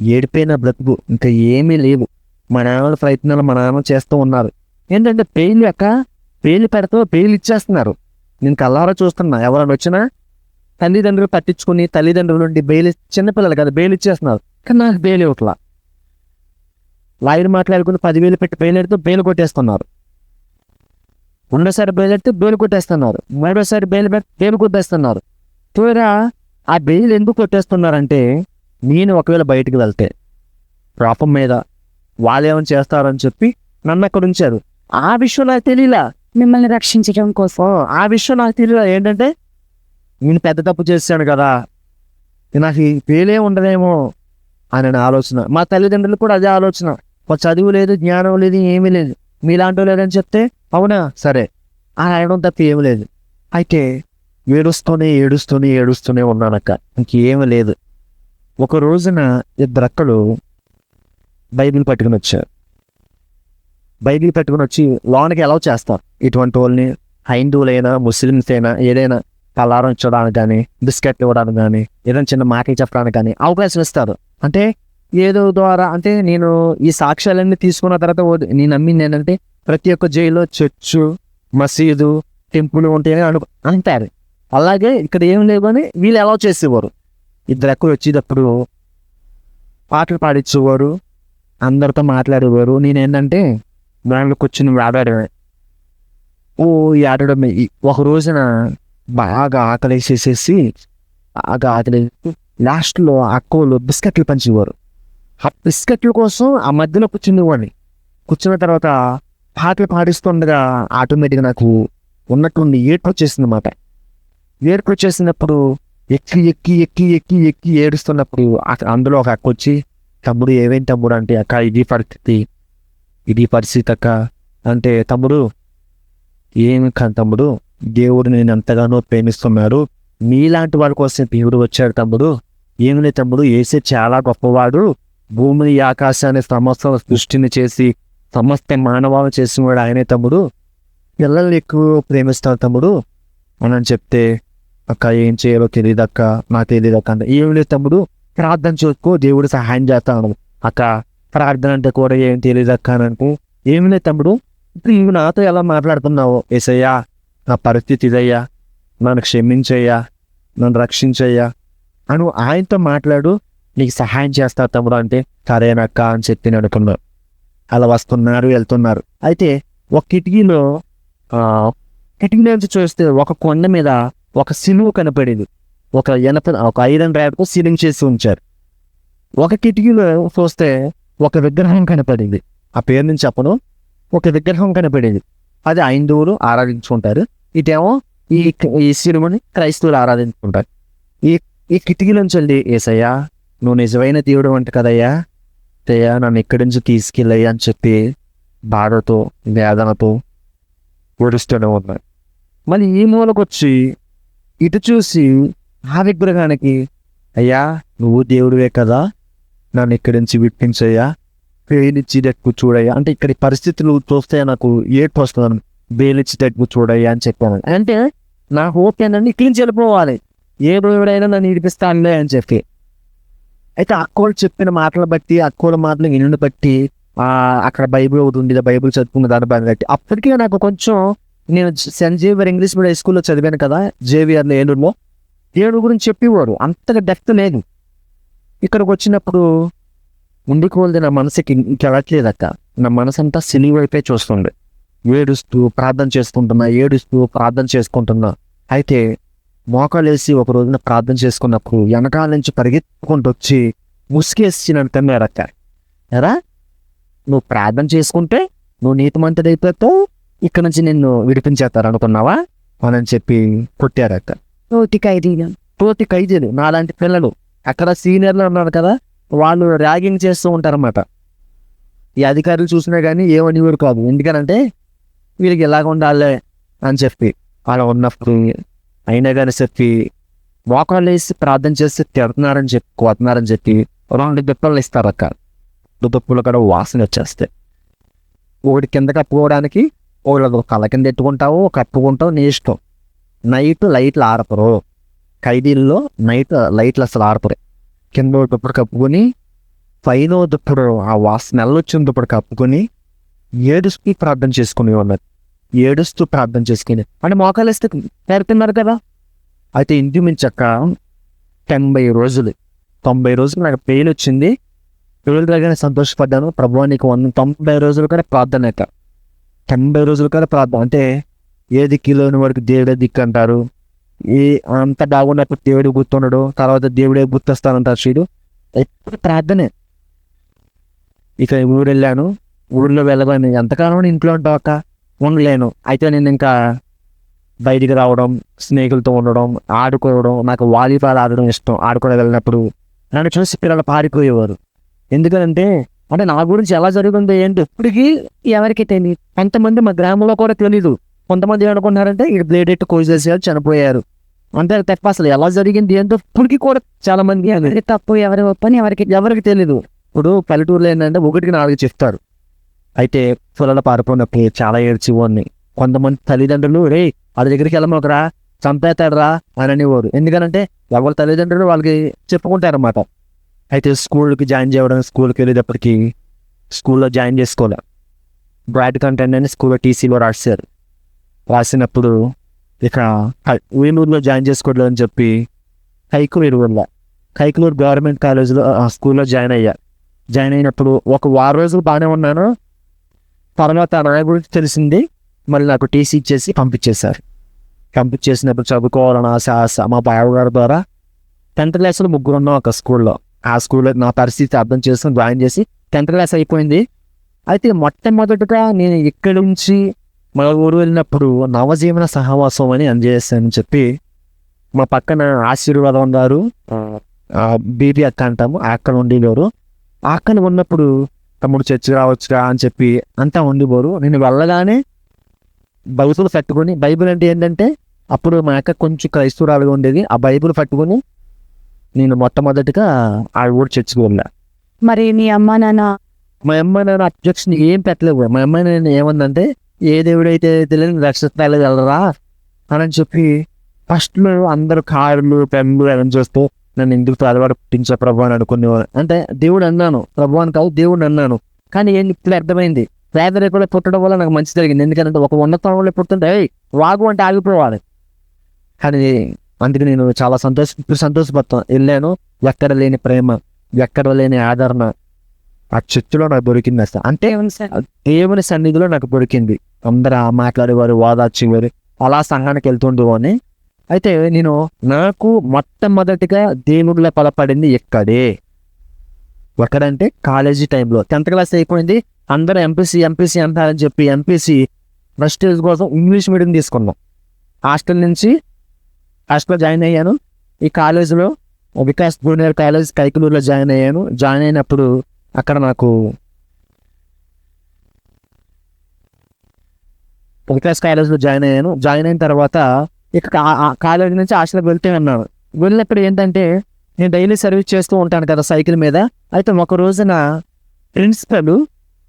ఏడిపోయిన బ్రతుకు, ఇంకా ఏమీ లేవు. మా నాన్న ప్రయత్నాలు మా నాన్న చేస్తూ ఉన్నారు. ఏంటంటే పేర్లు పెడతా పేర్లు ఇచ్చేస్తున్నారు. నేను కల్లారా చూస్తున్నా. ఎవరైనా వచ్చినా తల్లిదండ్రులు పట్టించుకుని తల్లిదండ్రుల నుండి బెయిల్, చిన్నపిల్లలు కదా బెయిల్ ఇచ్చేస్తున్నారు. కానీ నాకు బెయిల్ ఇవ్వట్లా. లాయర్ మాట్లాడుకుని 10,000 పెట్టి బెయిల్ ఎడుతూ బెయిల్ కొట్టేస్తున్నారు. రెండోసారి బెయిల్ పెడితే బెయిల్ కొట్టేస్తున్నారు, మూడోసారి బెయిల్ పెడితే బెయిల్ కొట్టేస్తున్నారు. చూడరా, ఆ బెయిల్ ఎందుకు కొట్టేస్తున్నారంటే, నేను ఒకవేళ బయటికి వెళ్తే పాపం మీద వాళ్ళు ఏమైనా చేస్తారని చెప్పి నన్ను అక్కడ ఉంచారు. ఆ విషయం నాకు తెలియలా, మిమ్మల్ని రక్షించడం కోసం. ఆ విషయం నాకు తెలియలా. ఏంటంటే నేను పెద్ద తప్పు చేశాను కదా, నాకు ఈ పేలే ఉండదేమో అని నా ఆలోచన. మా తల్లిదండ్రులు కూడా అదే ఆలోచన. ఒక చదువు లేదు, జ్ఞానం లేదు, ఏమీ లేదు, మీలాంటి లేదని చెప్తే అవునా సరే అని అనడం తప్ప ఏమీ లేదు. అయితే ఏడుస్తూనే ఉన్నానక్క, ఇంకేమీ లేదు. ఒక రోజున ఇద్దరు అక్కలు బైబిల్ పట్టుకుని వచ్చారు. బైబిల్ పట్టుకుని వచ్చి లోనికి ఎలా చేస్తారు, ఇటువంటి వాళ్ళని హైందువులైనా ముస్లిమ్స్ అయినా ఏదైనా పలారం ఇచ్చడానికి కానీ, బిస్కెట్ ఇవ్వడానికి కానీ, ఏదైనా చిన్న మాటలు చెప్పడానికి కానీ అవకాశం ఇస్తారు. అంటే ఏదో ద్వారా, అంటే నేను ఈ సాక్ష్యాలన్నీ తీసుకున్న తర్వాత నేను నమ్మింది ఏంటంటే ప్రతి ఒక్క జైల్లో చర్చు, మసీదు, టెంపుల్ ఉంటాయని అంటారు. అలాగే ఇక్కడ ఏం లేవు అని వీళ్ళు ఎలా చేసేవారు. ఇద్దరు ఎక్కలు వచ్చేటప్పుడు పాటలు పాడించేవారు, అందరితో మాట్లాడేవారు. నేనేంటంటే దాంట్లో కూర్చుని ఆడాడమే. ఈ ఆడడం ఒక రోజున బాగా ఆకలేసేసేసి లాస్ట్లో అక్కలు బిస్కెట్లు పంచేవారు. ఆ బిస్కెట్ల కోసం ఆ మధ్యలో కూర్చునేవాడిని. కూర్చున్న తర్వాత పాటలు పాడిస్తుండగా ఆటోమేటిక్గా నాకు ఉన్నట్టుండి ఏడుపు వచ్చేసింది అన్నమాట. ఏడుపు వచ్చేసినప్పుడు ఎక్కి ఎక్కి ఎక్కి ఎక్కి ఎక్కి ఏడుస్తున్నప్పుడు అందులో ఒక అక్క వచ్చి, తమ్ముడు ఏమేంటి తమ్ముడు అంటే, అక్క ఇది పరిస్థితి అక్క అంటే, తమ్ముడు ఏమి కాదు తమ్ముడు, దేవుడు నేను ఎంతగానో ప్రేమిస్తున్నాడు, మీలాంటి వాళ్ళ కోసం దేవుడు వచ్చాడు తమ్ముడు. ఏమి లేదు తమ్ముడు, యేసే చాలా గొప్పవాడు, భూమిని ఆకాశాన్ని సమస్త సృష్టిని చేసి సమస్త మానవాలు చేసినవాడు ఆయనే తమ్ముడు, పిల్లల్ని ఎక్కువ ప్రేమిస్తాడు తమ్ముడు అని చెప్తే, అక్క ఏం చేయాలో తెలియదు అక్క, నాకు తెలియదు అక్క అంటే, ఏం లేదు తమ్ముడు ప్రార్థన చేసుకో, దేవుడు సహాయం చేస్తాను. అక్క ప్రార్థన అంటే కూడా ఏం తెలియదు అక్క అని అంటే, ఏమి లేదు తమ్ముడు, ఇప్పుడు నువ్వు నాతో ఎలా మాట్లాడుతున్నావు, యేసయ్యా నా పరిస్థితి ఇదయ్యా, నన్ను క్షమించయ్యా, నన్ను రక్షించయ్యా అని ఆయనతో మాట్లాడు, నీకు సహాయం చేస్తా తమ్ముడు అంటే, సరేనక్క అని చెప్పి నేను అనుకున్నాను. అలా వస్తున్నారు వెళ్తున్నారు. అయితే ఒక కిటికీ నుంచి చూస్తే ఒక కొండ మీద ఒక సిలువ కనపడేది. ఒక ఐరన్ ర్యాడ్తో సీలింగ్ చేసి ఉంచారు. ఒక కిటికీలో చూస్తే ఒక విగ్రహం కనపడింది. ఆ పేరు నుంచి చెప్పను, ఒక విగ్రహం కనపడేది. అది హైందువులు ఆరాధించుకుంటారు, ఇటేమో ఈ సిలువని క్రైస్తవులు ఆరాధించుకుంటారు. ఈ కిటికీలోంచి వెళ్ళి, యేసయ్యా నువ్వు నిజమైన దేవుడు అంట కదయ్యా, అయ్యా నన్ను ఇక్కడి నుంచి తీసుకెళ్ళయ్యా అని చెప్పి బాధతో వేదనతో ఓడిస్తూనే ఉన్నాడు. మళ్ళీ ఈ మూలకు వచ్చి ఇటు చూసి ఆ విగ్రహానికి, అయ్యా నువ్వు దేవుడివే కదా, నన్ను ఇక్కడి నుంచి విప్పించయ్యా, బేలిచ్చి దగ్గు చూడయ్యా అంటే, ఇక్కడ పరిస్థితులు చూస్తే నాకు ఏడ్పు వస్తున్నాను, బేలిచ్చి దగ్గు చూడయ్యా అని చెప్పాను. అంటే నా హోప్ ఏంటంటే ఇక్కడి నుంచి వెళ్ళిపోవాలి, ఏ దేవుడైనా నన్ను ఇడిపిస్తానులే అని చెప్పి. అయితే అక్కోళ్ళు చెప్పిన మాటలు బట్టి, అక్కోళ్ళ మాటలు వినుని బట్టి, అక్కడ బైబిల్ ఒకటి ఉంది, బైబిల్ చదువుకున్న దాన్ని బట్టి అప్పటికీ నాకు కొంచెం, నేను సెంట్ జేవియర్ ఇంగ్లీష్ మీడియం స్కూల్లో చదివాను కదా, జేవియర్లో ఏలూరులో, దేవుడి గురించి చెప్పేవారు, అంతగా డెప్త్ లేదు. ఇక్కడికి వచ్చినప్పుడు ఉండికోల్ది నా మనసుకి ఇంకెళ్ళట్లేదు అక్క, నా మనసు అంతా సిలువ వైపే చూస్తుంది. ఏడుస్తూ ప్రార్థన చేసుకుంటున్నా. అయితే మోకాలేసి ఒక రోజున ప్రార్థన చేసుకున్నప్పుడు వెనకాల నుంచి పరిగెత్తుకుంటూ వచ్చి ముసుకేసి నన్ను తన్నారక్క. ఎరా నువ్వు ప్రార్థన చేసుకుంటే నువ్వు నీతిమంతుడైపోతావు, ఇక్కడ నుంచి నిన్ను విడిపించేస్తారు అనుకున్నావా అని చెప్పి కొట్టారక్క. తోటి ఖైదీలు నాలాంటి పిల్లలు, అక్కడ సీనియర్లు ఉన్నారు కదా, వాళ్ళు ర్యాగింగ్ చేస్తూ ఉంటారన్నమాట. ఈ అధికారులు చూసినా కానీ ఏమనివారు కాదు, ఎందుకనంటే వీళ్ళకి ఎలాగ ఉండాలి అని చెప్పి అలా ఉన్నప్పుడు. అయినా కానీ చెప్పి మోకాళ్ళు వేసి ప్రార్థన చేసి తిడుతున్నారని చెప్పి కొడుతున్నారని చెప్పి 2 దుప్పలు ఇస్తారు అక్క. దుప్పులు కూడా వాసన వచ్చేస్తాయి. ఒకటి కింద కప్పుకోవడానికి, ఒకటి కళ్ళ కింద ఎట్టుకుంటావు, కప్పుకుంటావు, నీ ఇష్టం. నైట్ లైట్లు ఆరపరు, ఖైదీల్లో నైట్ లైట్లు అసలు ఆరపరు. కింద దుప్పుడు కప్పుకొని, పైన దుప్పుడు ఆ స్మెల్ వచ్చిన దుప్పుడు కప్పుకొని ఏడుస్తూ ప్రార్థన చేసుకుని ఉన్నారు. ఏడుస్తూ ప్రార్థన చేసుకుని అంటే మోకాలు వేస్తే నేర్పుతున్నారు కదా. అయితే ఇంచుమించక్క 90 రోజులు నాకు పెయిన్ వచ్చింది. పెయిన్ దగ్గర సంతోషపడ్డాను. ప్రభువా నీకు 90 రోజులు కూడా ప్రార్థన అక్క. 90 రోజులు కూడా ప్రార్థన అంటే ఏ దిక్కులోని వరకు దేవుడే దిక్కు అంటారు. ఏ అంత బాగున్నప్పుడు దేవుడు గుర్తుండడు, తర్వాత దేవుడే గుర్తొస్తానంటారు చూడు. ఎప్పుడు ప్రార్థనే. ఇక ఊరు వెళ్ళాను. ఊళ్ళో వెళ్ళగానే ఎంతకాలం ఇంట్లో ఉంటావు అక్క, ఉండలేను. అయితే నేను ఇంకా బయటికి రావడం, స్నేహితులతో ఉండడం, ఆడుకోవడం. నాకు వాలీబాల్ ఆడడం ఇష్టం. ఆడుకోవడం వెళ్ళినప్పుడు నన్ను చూసి పిల్లలు పారిపోయేవారు. ఎందుకంటే అంటే నా గురించి ఎలా జరుగుతుందో ఏంటో ఇప్పటికీ ఎవరికి తెలియదు. కొంతమంది మా గ్రామంలో కూడా తెలీదు. కొంతమంది ఏమనుకున్నారంటే ఇక్కడ బ్లేడ్ ఎట్టు కోసేసారు, చనిపోయారు. అంతే తప్ప అసలు ఎలా జరిగింది ఏంటో ఇప్పటికీ కూడా చాలా మంది ఎవరి తప్పు ఎవరి ఒప్పని ఎవరికి తెలీదు. ఇప్పుడు పల్లెటూరులో ఏంటంటే 1కి 4 చెప్తారు. అయితే పిల్లలు పారిపోయినప్పుడు చాలా ఏడ్చివాడిని. కొంతమంది తల్లిదండ్రులు రే వాళ్ళ దగ్గరికి వెళ్ళమోకరా, చంపేస్తాడరా అని అనేవారు. ఎందుకంటే ఎవరి తల్లిదండ్రులు వాళ్ళకి చెప్పుకుంటారన్నమాట. అయితే స్కూల్కి జాయిన్ చేయడం, స్కూల్కి వెళ్ళేటప్పటికి స్కూల్లో జాయిన్ చేసుకోలే. బ్రాడ్ కంటెంట్ అని స్కూల్లో టీసీలో రాసినప్పుడు ఇక వేలూరులో జాయిన్ చేసుకోవడం అని చెప్పి కైకులూరు గవర్నమెంట్ కాలేజీలో స్కూల్లో జాయిన్ అయ్యా. జాయిన్ అయినప్పుడు ఒక వారం రోజులు బాగానే ఉన్నాను. తర్వాత నా గురించి తెలిసింది, మళ్ళీ నాకు టీసీ ఇచ్చేసి పంపించేసినప్పుడు చదువుకోవాలని ఆశ మా బావగారి ద్వారా 10th క్లాస్లో 3 ఉన్నాం ఒక స్కూల్లో. ఆ స్కూల్లో నా పరిస్థితి అర్థం చేసుకుని జాయిన్ చేసి 10th క్లాస్ అయిపోయింది. అయితే మొట్టమొదటిగా నేను ఇక్కడి నుంచి మా ఊరు వెళ్ళినప్పుడు నవజీవన సహవాసం అని అందజేస్తానని చెప్పి మా పక్కన ఆశీర్వాదం గారు బీపీ అక్క అంటాము, ఆ అక్కడ ఉండేవారు. ఆ అక్కని ఉన్నప్పుడు తమ్ముడు చర్చి రావచ్చురా అని చెప్పి అంతా ఉండేవారు. నేను వెళ్ళగానే బైబుల్ పట్టుకొని, బైబిల్ అంటే ఏంటంటే అప్పుడు మా అక్క కొంచెం క్రైస్తవురాలుగా ఉండేది. ఆ బైబిల్ పట్టుకొని నేను మొట్టమొదటిగా ఆ ఊరు చర్చికి వెళ్ళా. మరి మీ అమ్మ నాన్న? మా అమ్మ నాన్న అబ్జెక్షన్ ఏం పెట్టలేదు. మా అమ్మ నాన్న ఏమందంటే ఏ దేవుడైతే తెలియని రక్షిస్తాలే వెళ్ళరా అని చెప్పి ఫస్ట్లో అందరూ కార్లు పెన్లు అని చూస్తూ నన్ను ఎందుకు తలవాడు పుట్టించా ప్రభు అని అనుకునేవారు. అంటే దేవుడు అన్నాను, ప్రభు అని కాదు దేవుడు అన్నాను. కానీ ఏంటి ఇప్పుడు అర్థమైంది, పేదరికంలో పుట్టడం వల్ల నాకు మంచి జరిగింది. ఎందుకంటే ఒక ఉన్నతంలో పుట్టుంటే వాగు అంటే ఆగిపోవాలి. కానీ అందుకే నేను చాలా సంతోషపడతాను. వెళ్ళాను, ఎక్కడ లేని ప్రేమ, ఎక్కడ లేని ఆదరణ ఆ చర్చిలో నాకు దొరికింది. అసలు అంటే దేవుని సన్నిధిలో నాకు దొరికింది. అందరూ మాట్లాడేవారు, వాదార్చేవారు. అలా సంఘానికి వెళ్తుండేవాడిని. అయితే నేను నాకు మొట్టమొదటిగా దేవుడిలో బలపడింది ఎక్కడంటే కాలేజీ టైంలో 10th క్లాస్ అయిపోయింది. అందరూ ఎంపీసీ అంటారని చెప్పి ఎంపీసీ ఫస్ట్ ఇయర్ కోసం ఇంగ్లీష్ మీడియం తీసుకున్నాం. హాస్టల్లో జాయిన్ అయ్యాను. ఈ కాలేజీలో వికాస్ జూనియర్ కాలేజ్ కైకులూరులో జాయిన్ అయ్యాను. జాయిన్ అయినప్పుడు అక్కడ నాకు వికాస్ కాలేజ్లో జాయిన్ అయ్యాను. జాయిన్ అయిన తర్వాత ఇక కాలేజీ నుంచి హాస్టల్కి వెళ్తే అన్నాను. వెళ్ళినప్పుడు ఏంటంటే నేను డైలీ సర్వీస్ చేస్తూ ఉంటాను కదా సైకిల్ మీద. అయితే ఒక రోజున ప్రిన్సిపల్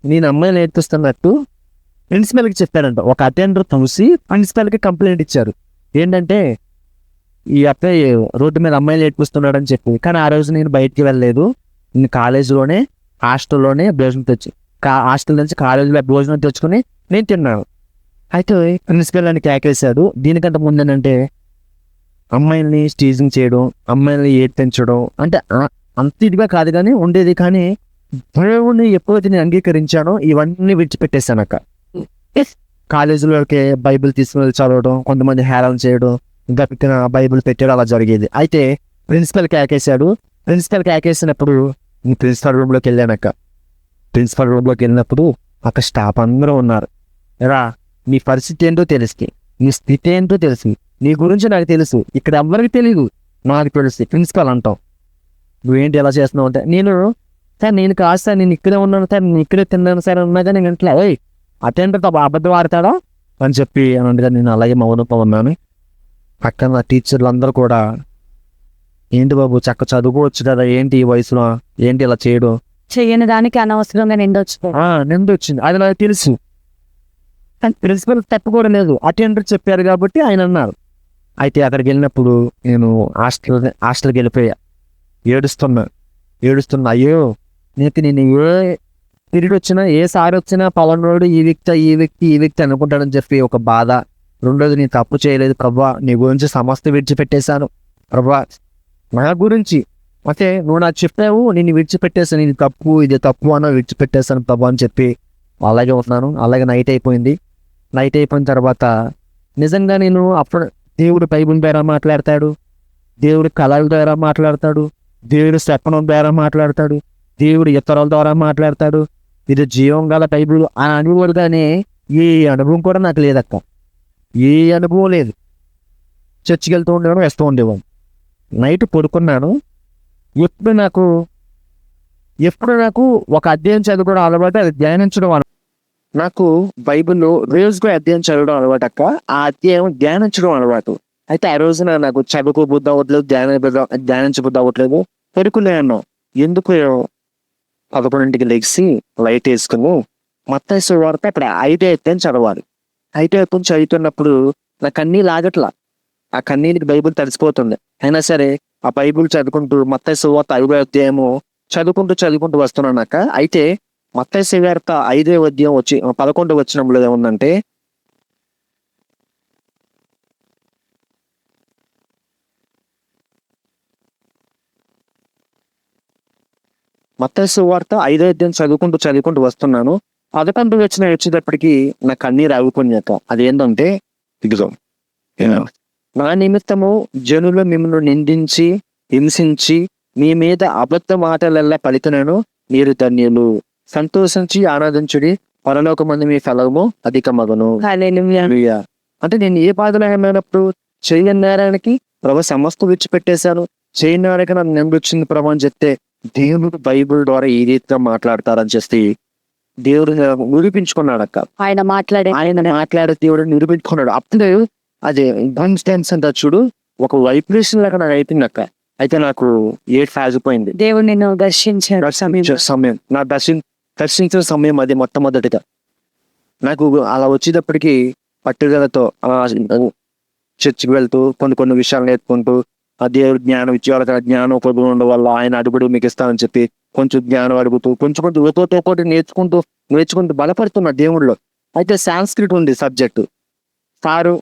నేను అమ్మాయిలు నేర్పిస్తున్నట్టు ప్రిన్సిపల్కి చెప్పారంట. ఒక అటెండర్ చూసి ప్రిన్సిపల్కి కంప్లైంట్ ఇచ్చారు. ఏంటంటే ఈ అబ్బాయి రోడ్డు మీద అమ్మాయిలు నేర్పిస్తున్నాడని చెప్పి. కానీ ఆ రోజు నేను బయటికి వెళ్ళలేదు. నేను కాలేజీలోనే హాస్టల్లోనే భోజనం హాస్టల్ నుంచి కాలేజీలో భోజనం తెచ్చుకొని నేను తిన్నాను. అయితే ప్రిన్సిపల్ అని కేకేశాడు. దీనికంటే ముందు ఏంటంటే అమ్మాయిల్ని స్టీజింగ్ చేయడం, అమ్మాయిల్ని ఏడ్పించడం అంటే అంత ఇదిగా కాదు కానీ ఉండేది. కానీ దేవుడిని ఎప్పుడైతే నేను అంగీకరించానో ఇవన్నీ విడిచిపెట్టేశాను. అక్క కాలేజీలోకి బైబిల్ తీసుకుని చదవడం, కొంతమంది హేళన చేయడం, ఇంకా పెట్టిన బైబిల్ పెట్టాడు, అలా జరిగేది. అయితే ప్రిన్సిపల్ కేకేశాడు. ప్రిన్సిపల్ కేకేసినప్పుడు ప్రిన్సిపల్ రూమ్లోకి వెళ్ళానక్క. ప్రిన్సిపల్ రూమ్లోకి వెళ్ళినప్పుడు అక్కడ స్టాఫ్ అందరూ ఉన్నారు. రా నీ పరిస్థితి ఏంటో తెలుసు, నీ స్థితి ఏంటో తెలుసు, నీ గురించి నాకు తెలుసు, ఇక్కడ ఎవరికి తెలియదు, నాకు తెలుసు. ప్రిన్సిపల్ అంటాం, నువ్వేంటి ఎలా చేస్తున్నావు అంటే నేను కాదు సార్, నేను ఇక్కడే ఉన్నాను సార్, నేను ఇక్కడే తిన్నాను సార్ ఉన్నా కానీ నేను ఇంట్లో అటెండర్తో అబద్ధం ఆడతాడా అని చెప్పి అనగా నేను అలాగే మౌనంతో ఉన్నాను. పక్కన టీచర్లు అందరూ కూడా ఏంటి బాబు చక్క చదువుకోవచ్చు కదా, ఏంటి ఈ వయసులో ఏంటి ఇలా చేయడం, చెయ్యని దానికి అనవసరంగా నిందొచ్చింది అది నాకు తెలుసు. కానీ ప్రిన్సిపల్ తప్పుకోవడం లేదు, అటెండర్ చెప్పారు కాబట్టి ఆయన అన్నారు. అయితే అక్కడికి వెళ్ళినప్పుడు నేను హాస్టల్కి వెళ్ళిపోయా. ఏడుస్తున్నా. అయ్యో నేను ఏ పీరియడ్ వచ్చినా, ఏ సారి వచ్చినా పలానోడు ఈ వ్యక్తి అనుకుంటాడని చెప్పి ఒక బాధ. రెండోది నేను తప్పు చేయలేదు ప్రభా, నీ గురించి సమస్త విడిచిపెట్టేశాను ప్రభా, నా గురించి అయితే నువ్వు నాకు చెప్పావు, నేను విడిచిపెట్టేసాను, ఇది తప్పు అన్న విడిచిపెట్టేశాను ప్రభా అని చెప్పి అలాగే ఉన్నాను. అలాగే నైట్ అయిపోయింది. నైట్ అయిపోయిన తర్వాత నిజంగా నేను అప్పుడు దేవుడు బైబిల్ ద్వారా మాట్లాడతాడు, దేవుడి కళల ద్వారా మాట్లాడతాడు, దేవుడి శపనం ద్వారా మాట్లాడతాడు, దేవుడి ఇతరుల ద్వారా మాట్లాడతాడు, ఇది జీవం గల బైబిల్ అని అనుకోడు. కానీ ఏ అనుభవం కూడా నాకు లేదక్క, ఏ అనుభవం లేదు. చర్చికి వెళ్తూ ఉండేవాడు, వేస్తూ ఉండేవాడు. నైట్ పడుకున్నాను, ఎప్పుడు నాకు ఒక అధ్యాయం చదువుకోవడం అలవాటు, అది ధ్యానించడం అలవాటు. నాకు బైబిల్లో రోజుకు అధ్యాయం చదవడం అలవాటు అక్క, ఆ అధ్యాయం ధ్యానించడం అలవాటు. అయితే ఆ రోజున నాకు చదువుకోబుద్ధి అవ్వట్లేదు, ధ్యానించబుద్ధి అవ్వట్లేదు. పడుకున్నాను. ఎందుకు 11ంటికి లెగిసి లైట్ వేసుకుని మత్తయి సువార్త ఇప్పుడు 5 అధ్యాయం చదవాలి. 5 అధ్యాయం చదువుతున్నప్పుడు నా కన్నీళ్ళు ఆగట్లా. ఆ కన్నీళ్ళకి బైబిల్ తడిసిపోతుంది. అయినా సరే ఆ బైబిల్ చదువుకుంటూ మత్తయి సువార్త 5వ అధ్యాయము చదువుకుంటూ వస్తున్నాను అక్క. అయితే మత్తయి సువార్త 5వ అధ్యాయం 11వ వచనంలో ఏముందంటే, మత్తయి సువార్త 5వ అధ్యాయం చదువుకుంటూ వస్తున్నాను. 11వ వచనం వచ్చేటప్పటికి నా కన్నీరు ఆగిపోయింది అక్క. అదేంటంటే, ఇదిగో నా నిమిత్తము జనులు మిమ్మల్ని నిందించి హింసించి మీ మీద అబద్ధ మాటలల్లా పలికినను మీరు ధన్యులు, సంతోషించి ఆనందించుడి, పరలోకమందు మీ ఫలము అధికమగును. హల్లెలూయా. అంటే నేను ఏ బాధలో ఏమైనప్పుడు చేయని నేరానికి ప్రభు సమస్తం విడిచిపెట్టేశాను, చేయని నేరానికి నన్ను నిందించింది ప్రభు అని చెప్తే, దేవుడు బైబిల్ ద్వారా ఈ రీతిగా మాట్లాడతారని చెప్పి దేవుడు నిరూపించుకున్నాడు అక్క. ఆయన మాట్లాడే దేవుడు నిరూపించుకున్నాడు. అప్పుడు అదే ఇన్స్టెన్స్ అంటే చూడు, ఒక వైబ్రేషన్ లాగా నాకు అయిపోయింది అక్క. అయితే నాకు ఆగిపోయింది. దేవుడు నిన్ను దర్శించాడు సమయం, నా దర్శించిన సమయం అది మొట్టమొదటిగా. నాకు అలా వచ్చేటప్పటికి పట్టుదలతో చర్చికి వెళ్తూ కొన్ని విషయాలు నేర్చుకుంటూ, ఆ దేవుడు జ్ఞానం ఇచ్చేవాళ్ళ జ్ఞానం ఉపయోగం ఉండడం వల్ల ఆయన అడుగుడు మీకు ఇస్తానని చెప్పి కొంచెం జ్ఞానం అడుగుతూ కొంచెం నేర్చుకుంటూ బలపడుతున్నా దేవుడిలో. అయితే సాంస్క్రిట్ ఉంది సబ్జెక్టు. సారు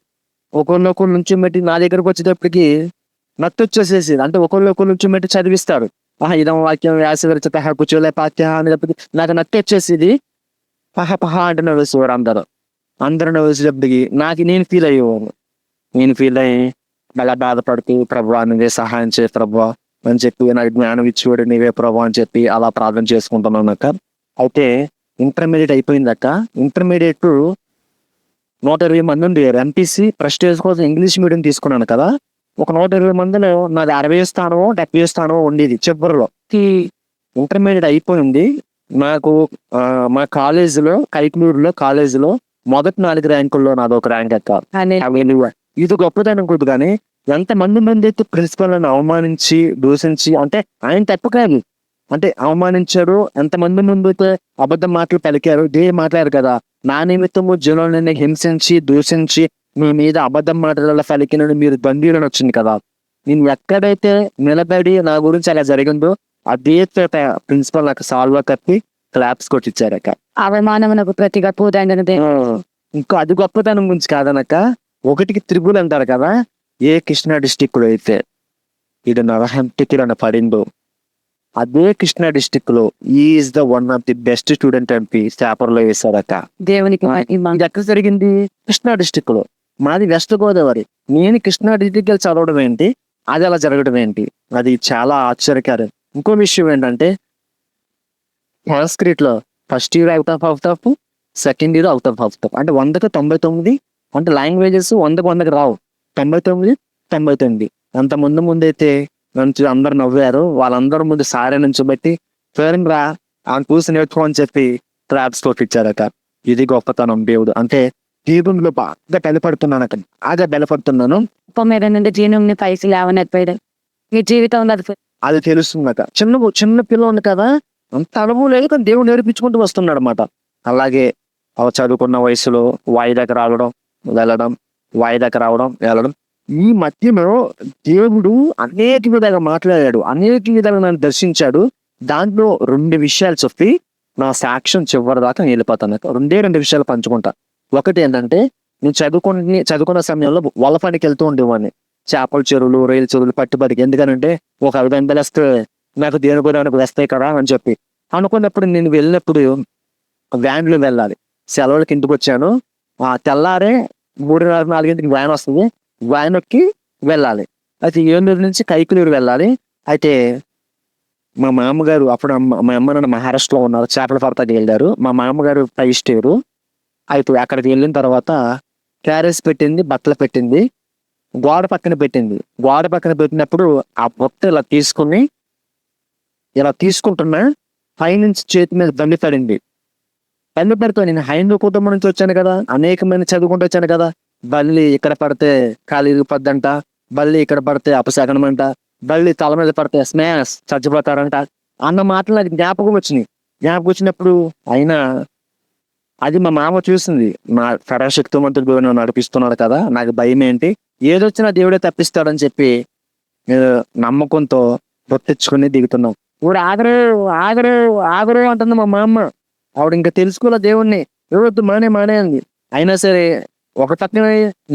ఒకళ్ళొకరు నుంచి పెట్టి నా దగ్గరకు వచ్చేటప్పటికి నత్తి వచ్చేసేసి, అంటే ఒకళ్ళొకరు నుంచి పెట్టి చదివిస్తారు. ఇదం వాక్యం వ్యాస కూర్చోలే పాత్య అనేటప్పటికి నాకు నత్తి వచ్చేసేది. పహ అంటే నవ్వేసేవారు అందరూ నవ్వేసేటప్పటికి నేను ఫీల్ అయ్యి అలా బాధపడుతూ, ప్రభువా నువ్వే సహాయం చేయ ప్రభువా అని చెప్పి, నాకు జ్ఞానం ఇచ్చేవాడు నీవే ప్రభువా అని చెప్పి అలా ప్రార్థన చేసుకుంటున్నాను అక్క. అయితే ఇంటర్మీడియట్ అయిపోయింది అక్క. ఇంటర్మీడియట్ 120 మంది ఉంది. ఎంపీసీ ప్రెస్టేజ్ కోసం ఇంగ్లీష్ మీడియం తీసుకున్నాను కదా. ఒక 120 మందిలో నాది 60 స్థానమో 70 స్థానమో ఉండేది చివరిలో. ఇంటర్మీడియట్ అయిపోయింది. నాకు మా కాలేజీలో కైకలూరులో కాలేజీలో మొదటి 4 ర్యాంకుల్లో నాది ఒక ర్యాంక్ అక్క. ఇది గొప్పదనం కూడా. కానీ ఎంతమంది అయితే ప్రిన్సిపల్ అని అవమానించి దూషించి, అంటే ఆయన తప్పు కాదు, అంటే అవమానించారు, ఎంతమంది ముందు అయితే అబద్ధం మాటలు పలికారు, మాట్లాడారు కదా. నా నిమిత్తము జనులని హింసించి దూషించి మీ మీద అబద్ధం మాటల పలికిన మీరు బందీలను వచ్చింది కదా. నేను ఎక్కడైతే నిలబడి నా గురించి అలా జరిగిందో అదే ప్రిన్సిపల్ నాకు సాల్వా కప్పి క్లాప్స్ కొట్టించారక్క. అవమానమునకు ప్రతిగా పూదండనదే. ఇంకా అది గొప్పతనం గురించి కాదనక్క. 1కి త్రిబుల్ అంటారు కదా. ఏ కృష్ణా డిస్టిక్ లో అయితే ఇది నరహంటికి పడిందో, అదే కృష్ణా డిస్టిక్ లో is the one of the best student MP paper లో వేశారక్క. దేవునికి ఇది ఎక్కడ జరిగింది? కృష్ణా డిస్టిక్ లో. మాది వెస్ట్ గోదావరి. నేను కృష్ణా డిస్టిక్ చదవడం ఏంటి, అది అలా జరగడం ఏంటి, అది చాలా ఆశ్చర్యకరం. ఇంకో విషయం ఏంటంటే, సాంస్క్రిట్ లో first year out of second year out of అంటే 100కి 99. అంటే లాంగ్వేజెస్ 100కి రావు. 99. అంత ముందైతే నుంచి అందరు నవ్వారు. వాళ్ళందరూ ముందు సారే నుంచి బట్టి ఫేరింగ్ రా ఆయన కూర్చొని నేర్చుకో అని చెప్పి ట్రాప్స్ కొట్టించారట. ఇది గొప్పతనం దేవుడు. అంటే దేవుడిలో బాగా బలపడుతున్నాను. జీవనం పైకి లేవనెత్తాడు మీ జీవితంలో అది తెలుస్తుందట. చిన్న పిల్లలు కదా, అంత అనుభవం లేదు, కానీ దేవుడు నేర్పించుకుంటూ వస్తున్నాడు అన్నమాట. అలాగే చదువుకున్న వయసులో వాయిదాకి వెళ్ళడం, ఈ మధ్యలో దేవుడు అనేక విధాలుగా మాట్లాడాడు, అనేక విధాలుగా నన్ను దర్శించాడు. దాంట్లో 2 విషయాలు చెప్పి నా సాక్ష్యం చివరి దాకా వెళ్ళిపోతాను. 2 విషయాలు పంచుకుంటా. ఒకటి ఏంటంటే, నేను చదువుకున్న సమయంలో వల పనికి వెళ్తూ ఉండేవాడిని. చేపల చెరువులు, రొయ్యల చెరువులు పట్టుబడికి. ఎందుకనంటే ఒక 50 వేస్తే నాకు దేని కూడా వేస్తాయి కదా అని చెప్పి అనుకున్నప్పుడు, నేను వెళ్ళినప్పుడు వ్యాన్లో వెళ్ళాలి. సెలవులకి ఇంటికి వచ్చాను. తెల్లారే 3:30 4 వ్యాన్ వస్తుంది. వ్యాన్ ఎక్కి వెళ్ళాలి. అయితే ఏలూరు నుంచి కైకులూరు వెళ్ళాలి. అయితే మా మామగారు అప్పుడు మా అమ్మ నాన్న మహారాష్ట్రలో ఉన్నారు, చేపల పడతాకి వెళ్ళారు. మా మామగారు పై స్టేరు. అయితే అక్కడికి వెళ్ళిన తర్వాత క్యారేజ్ పెట్టింది, బట్టలు పెట్టింది, గోడ పక్కన పెట్టింది. గోడ పక్కన పెట్టినప్పుడు ఆ బొట్ట ఇలా తీసుకుంటున్నా పైనుంచి చేతి మీద బండి పడింది. బండి పడితే నేను హైందవ కుటుంబం నుంచి వచ్చాను కదా, అనేకమైన చదువుకుంటూ వచ్చాను కదా. బల్లి ఇక్కడ పడితే కాలు ఇరిగిపోద్దంట, బల్లి ఇక్కడ పడితే అపశకనం అంట, బల్లి తల మీద పడితే స్మాష్ చచ్చిపోతారంట అన్న మాటలు నాకు జ్ఞాపకం వచ్చినప్పుడు అయినా అది మా మామ చూసింది. నా సర్వశక్తిమంతుడు నన్ను నడిపిస్తున్నాడు కదా, నాకు భయం ఏంటి, ఏదొచ్చినా దేవుడే తప్పిస్తాడని చెప్పి నమ్మకంతో బొత్తెచ్చుకుని దిగుతున్నాం. ఇప్పుడు ఆగరు అంటుంది మా అమ్మ. ఆవిడ ఇంకా తెలుసుకోలే దేవుణ్ణి, ఎవరొద్దు మానే అంది. అయినా సరే ఒక పక్కన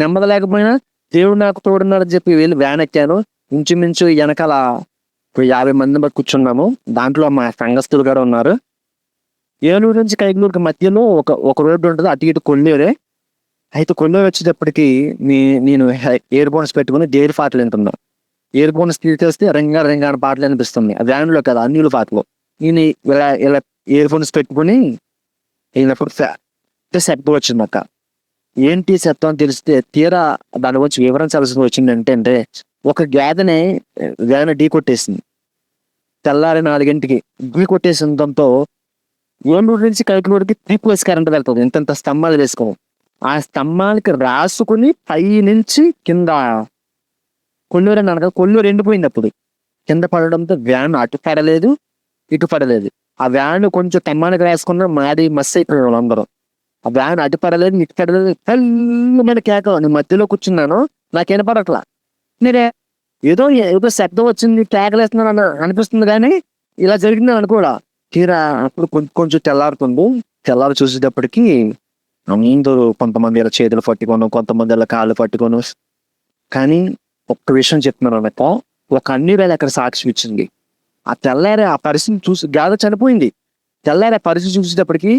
నెమ్మది లేకపోయినా దేవుడు నాకు తోడున్నాడని చెప్పి వెళ్ళి వ్యాన్ ఎక్కాను. ఇంచుమించు వెనకాల 50 మంది బట్టి కూర్చున్నాము. దాంట్లో మా సంఘస్థులు కూడా ఉన్నారు. ఏలూరు నుంచి కైకలూరుకి మధ్యలో ఒక రోడ్డు ఉంటుంది, అటు ఇటు కొల్లూరే. అయితే కొల్లూరు వచ్చేటప్పటికి నేను ఇయర్ ఫోన్స్ పెట్టుకుని డైరీ పాటలు వింటున్నా. ఇయర్ ఫోన్స్ తీసేస్తే రింగా అని పాటలు అనిపిస్తుంది. వ్యాన్లో కదా, అన్నిల పాటలు. నేను ఇలా ఇయర్ ఫోన్స్ పెట్టుకుని వెళ్ళినప్పుడు శబ్దం వచ్చింది అక్క. ఏంటి శబ్దం అని తెలిస్తే తీరా దాని గురించి వివరించాల్సి వచ్చింది. అంటే ఒక వ్యాన్ ఢీ కొట్టేసింది. తెల్లారి 4 ఢీ కొట్టేసిందంతో ఏలూరు నుంచి కైకలూరుకి 3 ఫేజ్ కరెంట్ వెళ్తుంది. ఇంత స్తంభాలు వేసుకోము. ఆ స్తంభాలకి రాసుకుని పై నుంచి కింద కొల్లూరు అన్నాను కదా, కొల్లూరు ఎండిపోయింది. అప్పుడు కింద పడడంతో వ్యాన్ అటు పడలేదు, ఇటు పడలేదు. ఆ వ్యాన్ కొంచెం స్తంభానికి రాసుకున్న మాది మస్ అయిపోయాడు అందరూ. ఆ వ్యాన్ అటు పడలేదు, ఇటు పడలేదు. పెళ్ళమైన కేక. నేను మధ్యలో కూర్చున్నాను, నాకేం పడట్లా. మీరే ఏదో శబ్దం వచ్చింది, కేకలేస్తున్నాను అనిపిస్తుంది, కానీ ఇలా జరిగింది అనుకోడా. తీరా అప్పుడు కొంచెం తెల్లారు చూసేటప్పటికి అందరూ కొంతమంది ఇలా చేతులు పట్టుకోను, కొంతమంది ఇలా కాళ్ళు పట్టుకోను. కానీ ఒక్క విషయం చెప్తున్నాను అన్నట్ట, ఒక అన్నివేళ అక్కడ సాక్షి ఇచ్చింది. ఆ తెల్లారి ఆ పరిస్థితి చూసి గాథ చనిపోయింది. తెల్లారి ఆ పరిస్థితి చూసేటప్పటికి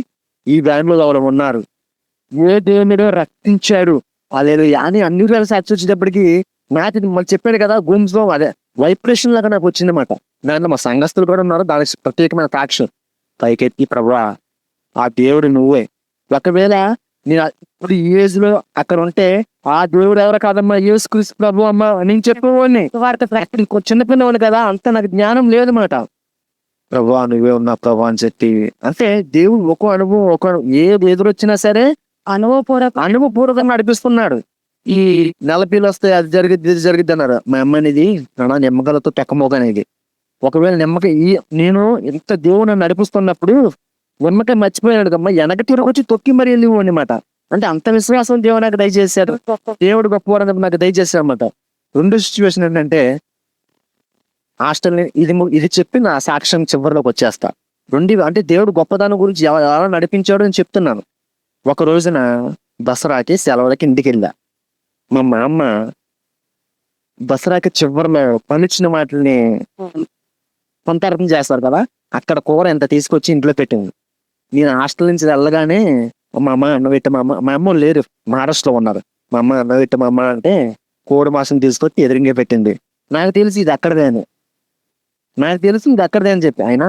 ఈ వ్యాన్లో ఎవరు ఉన్నారు, ఏ దేవుని రక్షించారు అదేదో అని అన్నివేళ సాక్షి వచ్చేటప్పటికి నాకు మళ్ళీ చెప్పాడు కదా, గూమ్స్లో అదే వైబ్రేషన్ లాగా నాకు వచ్చిందన్నమాట. దాంట్లో మా సంఘస్థులు కూడా ఉన్నారు, దానికి ప్రత్యేకమైన సాక్షి. పైకెత్తి ప్రభువా ఆ దేవుడు నువ్వే. ఒకవేళ నేను ఇప్పుడు ఈ ఏజ్ లో అక్కడ ఉంటే ఆ దేవుడు ఎవరు కాదమ్మా, యేసుక్రీస్తు ప్రభు అమ్మ నేను చెప్పేవాడిని. చిన్నపిల్లవాడిని కదా, అంత నాకు జ్ఞానం లేదన్నమాట. ప్రభువా నువ్వే ఉన్నా ప్రభు అని చెప్పి. అంటే దేవుడు ఒక అనుభవం ఏ ఎదురొచ్చినా సరే అనుభవపూర్వకంగా నడిపిస్తున్నాడు. ఈ నెలపిల్లు వస్తే అది జరిగిద్ది ఇది జరిగిద్ది అన్నారు. మా అమ్మనిది నిమ్మకాయలతో పెక్కమోగనేది. ఒకవేళ నేను ఎంత దేవుడు నన్ను నడిపిస్తున్నప్పుడు నిమ్మకాయ మర్చిపోయాడు కమ్మా, వెనక తిరగొచ్చి తొక్కి మరి వెళ్ళి అనమాట. అంటే అంత విశ్వాసం దేవుడు నాకు దయచేశాడు. దేవుడు గొప్పవాడు నాకు దయచేశాడు అనమాట. 2 సిచ్యువేషన్ ఏంటంటే హాస్టల్ ఇది చెప్పి నా సాక్ష్యం చివరిలోకి వచ్చేస్తా. అంటే దేవుడు గొప్పదాని గురించి ఎలా నడిపించాడు అని చెప్తున్నాను. ఒక రోజున దసరాకి సెలవులకి ఇంటికి వెళ్ళా. మా అమ్మ దసరాకి చివరిలో పనిచ్చిన వాటిని కొంతర్థం చేస్తారు కదా, అక్కడ కూర ఎంత తీసుకొచ్చి ఇంట్లో పెట్టింది. నేను హాస్టల్ నుంచి వెళ్ళగానే మా అమ్మ అన్న పెట్ట మా అమ్మ లేరు, మహారాష్ట్రలో ఉన్నారు. మా అమ్మ అన్న పెట్ట మా అమ్మ అంటే కోడి మాసం తీసుకొచ్చి ఎదురుగా పెట్టింది. నాకు తెలిసి ఇది అక్కడదే అని చెప్పి ఆయన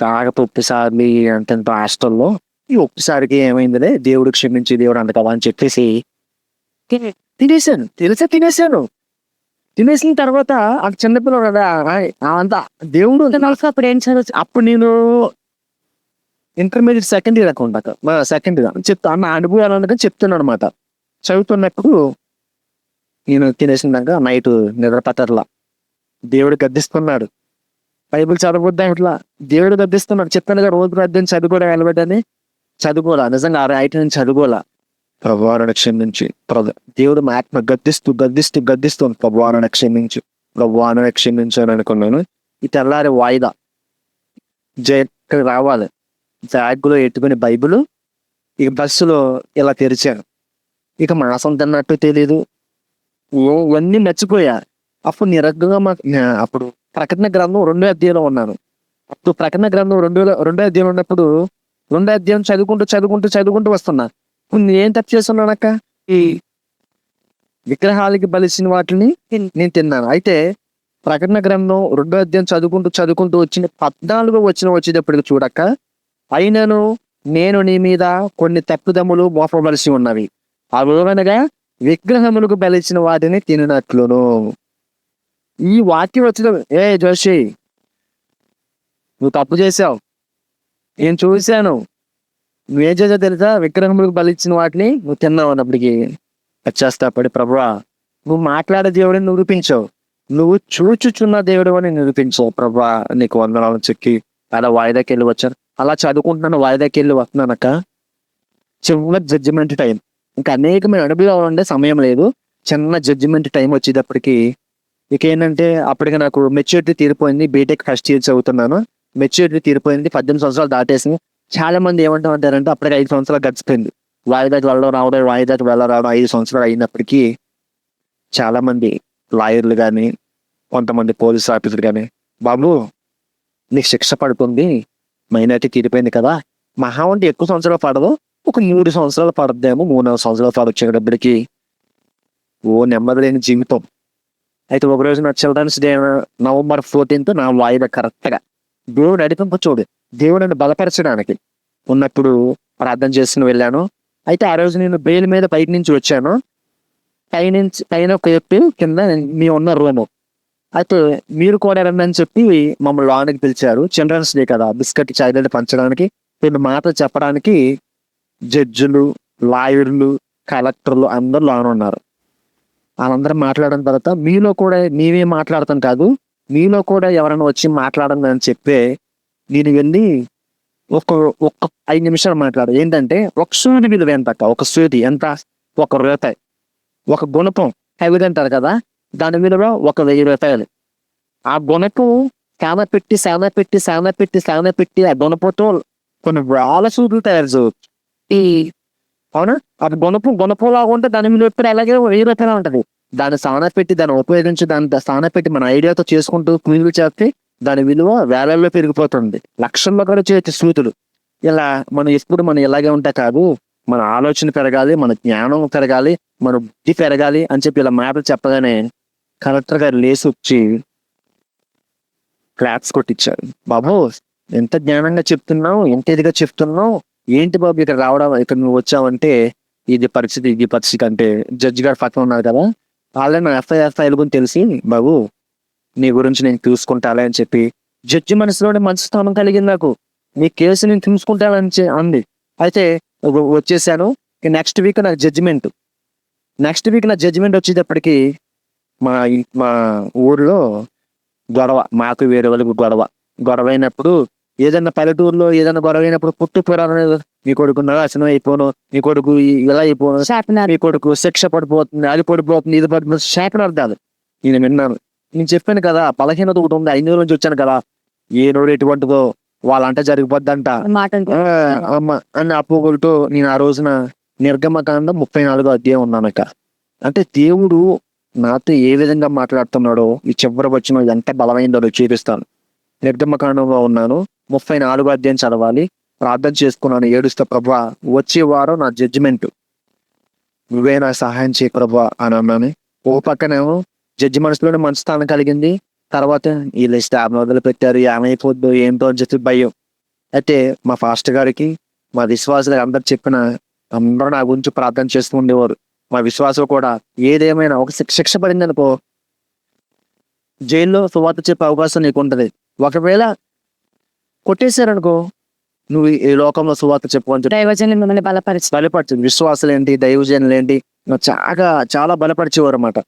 తాగత ఒక్కసారి అంటే హాస్టల్లో ఈ ఒక్కసారికి ఏమైందిలే, దేవుడు క్షమించి దేవుడు అంత కదా అని చెప్పేసి తినేసాను. తినేసిన తర్వాత ఆ చిన్నపిల్లడు కదా అంతా దేవుడు అప్పుడు ఏం చదువు. అప్పుడు నేను intermediate second year account second year చెప్తా అన్న అనుభవాలు అందుకని చెప్తున్నాను అనమాట. చదువుతున్నప్పుడు నేను తినేసినాక నైట్ నిద్రపట్టర్లా దేవుడు గద్దిస్తున్నాడు. బైబిల్ చదవద్దా ఇట్లా దేవుడు గద్దిస్తున్నాడు. చెప్పాను కదా, రోజు అర్థం చదువుకోలా నిజంగా 6 నుంచి చదువుకోలా. ప్రభువాలను క్షమించి దేవుడు మా ఆత్మ గద్దిస్తూ ప్రభువాలను క్షమించాను అనుకున్నాను. ఈ తెల్లారి వాయిదా ఇక్కడ రావాలి, బ్యాగ్లో ఎట్టుకుని బైబిల్ ఇక బస్సులో ఇలా తెరిచాను. ఇక మాసం తిన్నట్టు తెలీదు, ఇవన్నీ మర్చిపోయా. అప్పుడు నిరగ్గా అప్పుడు ప్రకటన గ్రంథం 2వ అధ్యాయంలో ఉన్నాను. అప్పుడు ప్రకటన గ్రంథం 2వ అధ్యాయం ఉన్నప్పుడు 2వ అధ్యాయం చదువుకుంటూ వస్తున్నా. నేను ఏం తప్పు చేస్తున్నానక్క, ఈ విగ్రహాలకి బలిసిన వాటిని నేను తిన్నాను. అయితే ప్రకటన గ్రంథం 2వ అధ్యాయం చదువుకుంటూ వచ్చిన 14వ వచనం వచ్చేటప్పటికి చూడక, అయినను నేను నీ మీద కొన్ని తప్పిదములు మోపవలసి ఉన్నవి, అవేవనగా విగ్రహములకు బలిసిన వాటిని తిననట్లును. ఈ వాక్యం వచ్చిన జోషి, నువ్వు తప్పు చేసావు, నేను చూశాను, నువ్వేం చేసావు తెలుసా? విగ్రహములకు బలిచ్చిన వాటిని నువ్వు తిన్నావు అన్నప్పటికీ పశ్చాత్తాపడి, ప్రభువా నువ్వు మాట్లాడే దేవుడిని నిరూపించావు, నువ్వు చూచుచున్న దేవుడు అని నిరూపించావు ప్రభువా, నీకు వందనాలు చెక్కి అలా వాయిదాకి వెళ్ళి వచ్చాను. అలా చదువుకుంటున్నాను, వాయిదాకి వెళ్ళి వస్తున్నానక్క. చిన్న జడ్జిమెంట్ టైం, ఇంకా అనేకమైన అనుభవాలు ఉండే సమయం లేదు. చిన్న జడ్జిమెంట్ టైం వచ్చేటప్పటికి ఇక ఏంటంటే, అప్పటికి నాకు మెచ్యూరిటీ తీరిపోయింది. బీటెక్ ఫస్ట్ ఇయర్ చదువుతున్నాను, మెచ్యూరిటీ తీరిపోయింది, 18 సంవత్సరాలు దాటేసింది. చాలా మంది ఏమంటారంటే అప్పటికి 5 సంవత్సరాలు గడిచిపోయింది. వాయిదాకి వెళ్ళడం రావడం, వాయిదాకి వెళ్ళరావడం 5 సంవత్సరాలు అయినప్పటికీ చాలా మంది లాయర్లు కానీ, కొంతమంది పోలీస్ ఆఫీసర్లు కానీ, బాబు నీకు శిక్ష పడుతుంది, మైనారిటీ తీరిపోయింది కదా, మహా ఉంటే ఎక్కువ సంవత్సరాలు పడదు, ఒక 3 సంవత్సరాలు పడద్దేమో, 3-4 సంవత్సరాలు పడొచ్చేటప్పటికి ఓ నెమ్మది లేని జీవితం. అయితే ఒక రోజు నా చిల్డ్రన్స్ డే November 14th నా వాయిదా కరెక్ట్గా దేవుడు నడిపింపు చూడు, దేవుడు నన్ను బలపరచడానికి ఉన్నప్పుడు ప్రార్థన చేసుకుని వెళ్ళాను. అయితే ఆ రోజు నేను బెయిల్ మీద బయట నుంచి వచ్చాను. పైన ఒక చెప్పి కింద మీ ఉన్న రూము. అయితే మీరు కూడా రండి అని చెప్పి మమ్మల్ని లోనికి పిలిచారు. చిల్డ్రన్స్ డే కదా, బిస్కెట్ చాక్లెట్ పంచడానికి, కొన్ని మాటలు చెప్పడానికి జడ్జిలు, లాయర్లు, కలెక్టర్లు అందరూ లోన ఉన్నారు. వాళ్ళందరూ మాట్లాడిన తర్వాత మీలో కూడా మేమే మాట్లాడతాం కాదు, మీలో కూడా ఎవరైనా వచ్చి మాట్లాడండి అని చెప్పే నేను వెళ్ళి ఒక 5 నిమిషాలు మాట్లాడు. ఏంటంటే ఒక సూది విలువ ఎంత అక్క? ఒక సూది ఎంత? 1 రూపాయి. ఒక గుణపం హెవీ అంటారు కదా, దాని విలువ 1000 రూపాయలు. ఆ గుణపం సాన పెట్టి ఆ గుణపంతో కొన్ని వేల సూదులు తయారు చేయవచ్చు. అవునా? అది గుణపం లాగా ఉంటే దాని విలువ ఎప్పుడు అలాగే 1000 రూపాయలు ఉంటది. దాన్ని సాన పెట్టి, దాన్ని ఉపయోగించి, దాన్ని సాన పెట్టి మన ఐడియాతో చేసుకుంటూ క్లీన్లు చేస్తే దాని విలువ వేలల్లో పెరిగిపోతుంది, లక్షల్లో కూడా చేయొచ్చు సూతులు. ఇలా మనం ఇలాగే ఉంటే కాదు, మన ఆలోచన పెరగాలి, మన జ్ఞానం పెరగాలి, మన బుద్ధి పెరగాలి అని చెప్పి ఇలా మాటలు చెప్పగానే కలెక్టర్ గారు లేచి వచ్చి క్లాప్స్ కొట్టించారు. బాబు ఎంత జ్ఞానంగా చెప్తున్నావు, ఎంత ఇదిగా చెప్తున్నావు, ఏంటి బాబు ఇక్కడ రావడం, ఇక్కడ నువ్వు వచ్చావంటే ఇది పరిస్థితి అంటే జడ్జి గారు పక్కన ఉన్నారు కదా, వాళ్ళే నా ఎఫ్ఐఆర్ గురించి తెలిసి, బాబు నీ గురించి నేను చూసుకుంటాలే అని చెప్పి, జడ్జి మనసులోనే మంచి స్థానం కలిగింది నాకు, నీ కేసు నేను చూసుకుంటానని అంది. అయితే వచ్చేసాను. నెక్స్ట్ వీక్ నా జడ్జిమెంట్ వచ్చేటప్పటికి మా ఊర్లో గొడవ, మాకు వేరే వాళ్ళకి గొడవ అయినప్పుడు, ఏదైనా పల్లెటూరులో ఏదైనా గొడవ అయినప్పుడు పుట్టు పురాణం, నీ కొడుకు నాశనం అయిపోను, నీ కొడుకు ఇలా అయిపోను, నీ కొడుకు శిక్ష పడిపోతుంది, అది పడిపోతుంది, ఇది పడిపోతుంది, శాపనార్థాలు నేను విన్నాను. నేను చెప్పాను కదా, బలహీనత ఒకటి ఉంది, 5 నుంచి వచ్చాను కదా, ఏ నోడు ఎటువంటిదో వాళ్ళంట జరిగిపోద్దంట అని అపోగలతో నేను ఆ రోజున నిర్గమకాండం 34వ అధ్యాయం ఉన్నానక. అంటే దేవుడు నాతో ఏ విధంగా మాట్లాడుతున్నాడో ఈ చివరి వచ్చిన ఎంత బలమైందో చూపిస్తాను. నిర్గమకాండంలో ఉన్నాను, 34వ అధ్యాయం చదవాలి. ప్రార్థన చేసుకున్నాను, ఏడుస్తా, ప్రభువా వచ్చే వారం నా జడ్జిమెంట్, నువ్వే నాకు సహాయం చేయ ప్రభువా అని అన్నాను. ఓ పక్కనేమో జడ్జి మనసులోనే మంచి స్థానం కలిగింది. తర్వాత వీళ్ళు స్టాబ్ మొదలు పెట్టారు, ఏమైపోద్దు ఏంటో అని చెప్పి భయం. అయితే మా ఫాస్టర్ గారికి, మా విశ్వాసులకు అందరూ నా గురించి ప్రార్థన చేస్తూ ఉండేవారు. మా విశ్వాసులు కూడా ఏదేమైనా ఒక శిక్ష పడింది అనుకో, జైల్లో సువార్త చెప్పే అవకాశం నీకు ఉంటది. ఒకవేళ కొట్టేశారనుకో, నువ్వు ఈ లోకంలో సువార్త చెప్పు అని చెప్పి దైవజనులు మిమ్మల్ని బలపరిచి విశ్వాసులు ఏంటి, దైవజనులు ఏంటి చాలా బలపరిచేవారు అన్నమాట.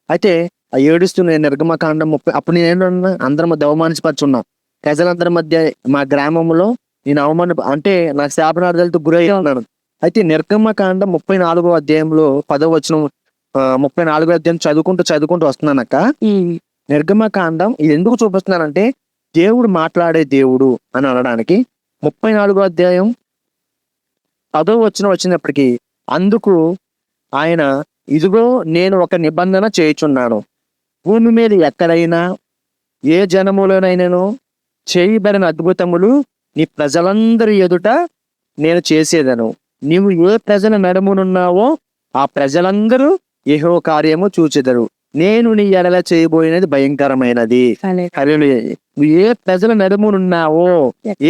అయితే ఆ ఏడుస్తూ నేను నిర్గమకాండం 30, అప్పుడు నేను అందరం అవమానించపరుచున్నాం ప్రజలందరి మధ్య. మా గ్రామంలో నేను అంటే నాకు శాపనార్థాలతో గురయ్యా ఉన్నాను. అయితే నిర్గమకాండం 34వ అధ్యాయంలో 10వ వచనం, 34వ అధ్యాయం చదువుకుంటూ వస్తున్నానక్క. నిర్గమకాండం ఇది ఎందుకు చూపిస్తున్నానంటే, దేవుడు మాట్లాడే దేవుడు అని అనడానికి 34వ అధ్యాయం 10వ వచనం వచ్చినప్పటికీ, అందుకు ఆయన, ఇదిగో నేను ఒక నిబంధన చేయుచున్నాను, భూమి మీద ఎక్కడైనా ఏ జనములోనైనాను చేయబడిన అద్భుతములు నీ ప్రజలందరి ఎదుట నేను చేసేదను. నీవు ఏ ప్రజల నడుమునున్నావో ఆ ప్రజలందరూ యెహోవా కార్యము చూచెదరు, నేను నీ ఎడల చేయబోయినది భయంకరమైనది. హల్లెలూయా. నువ్వు ఏ ప్రజల నడుమునున్నావో,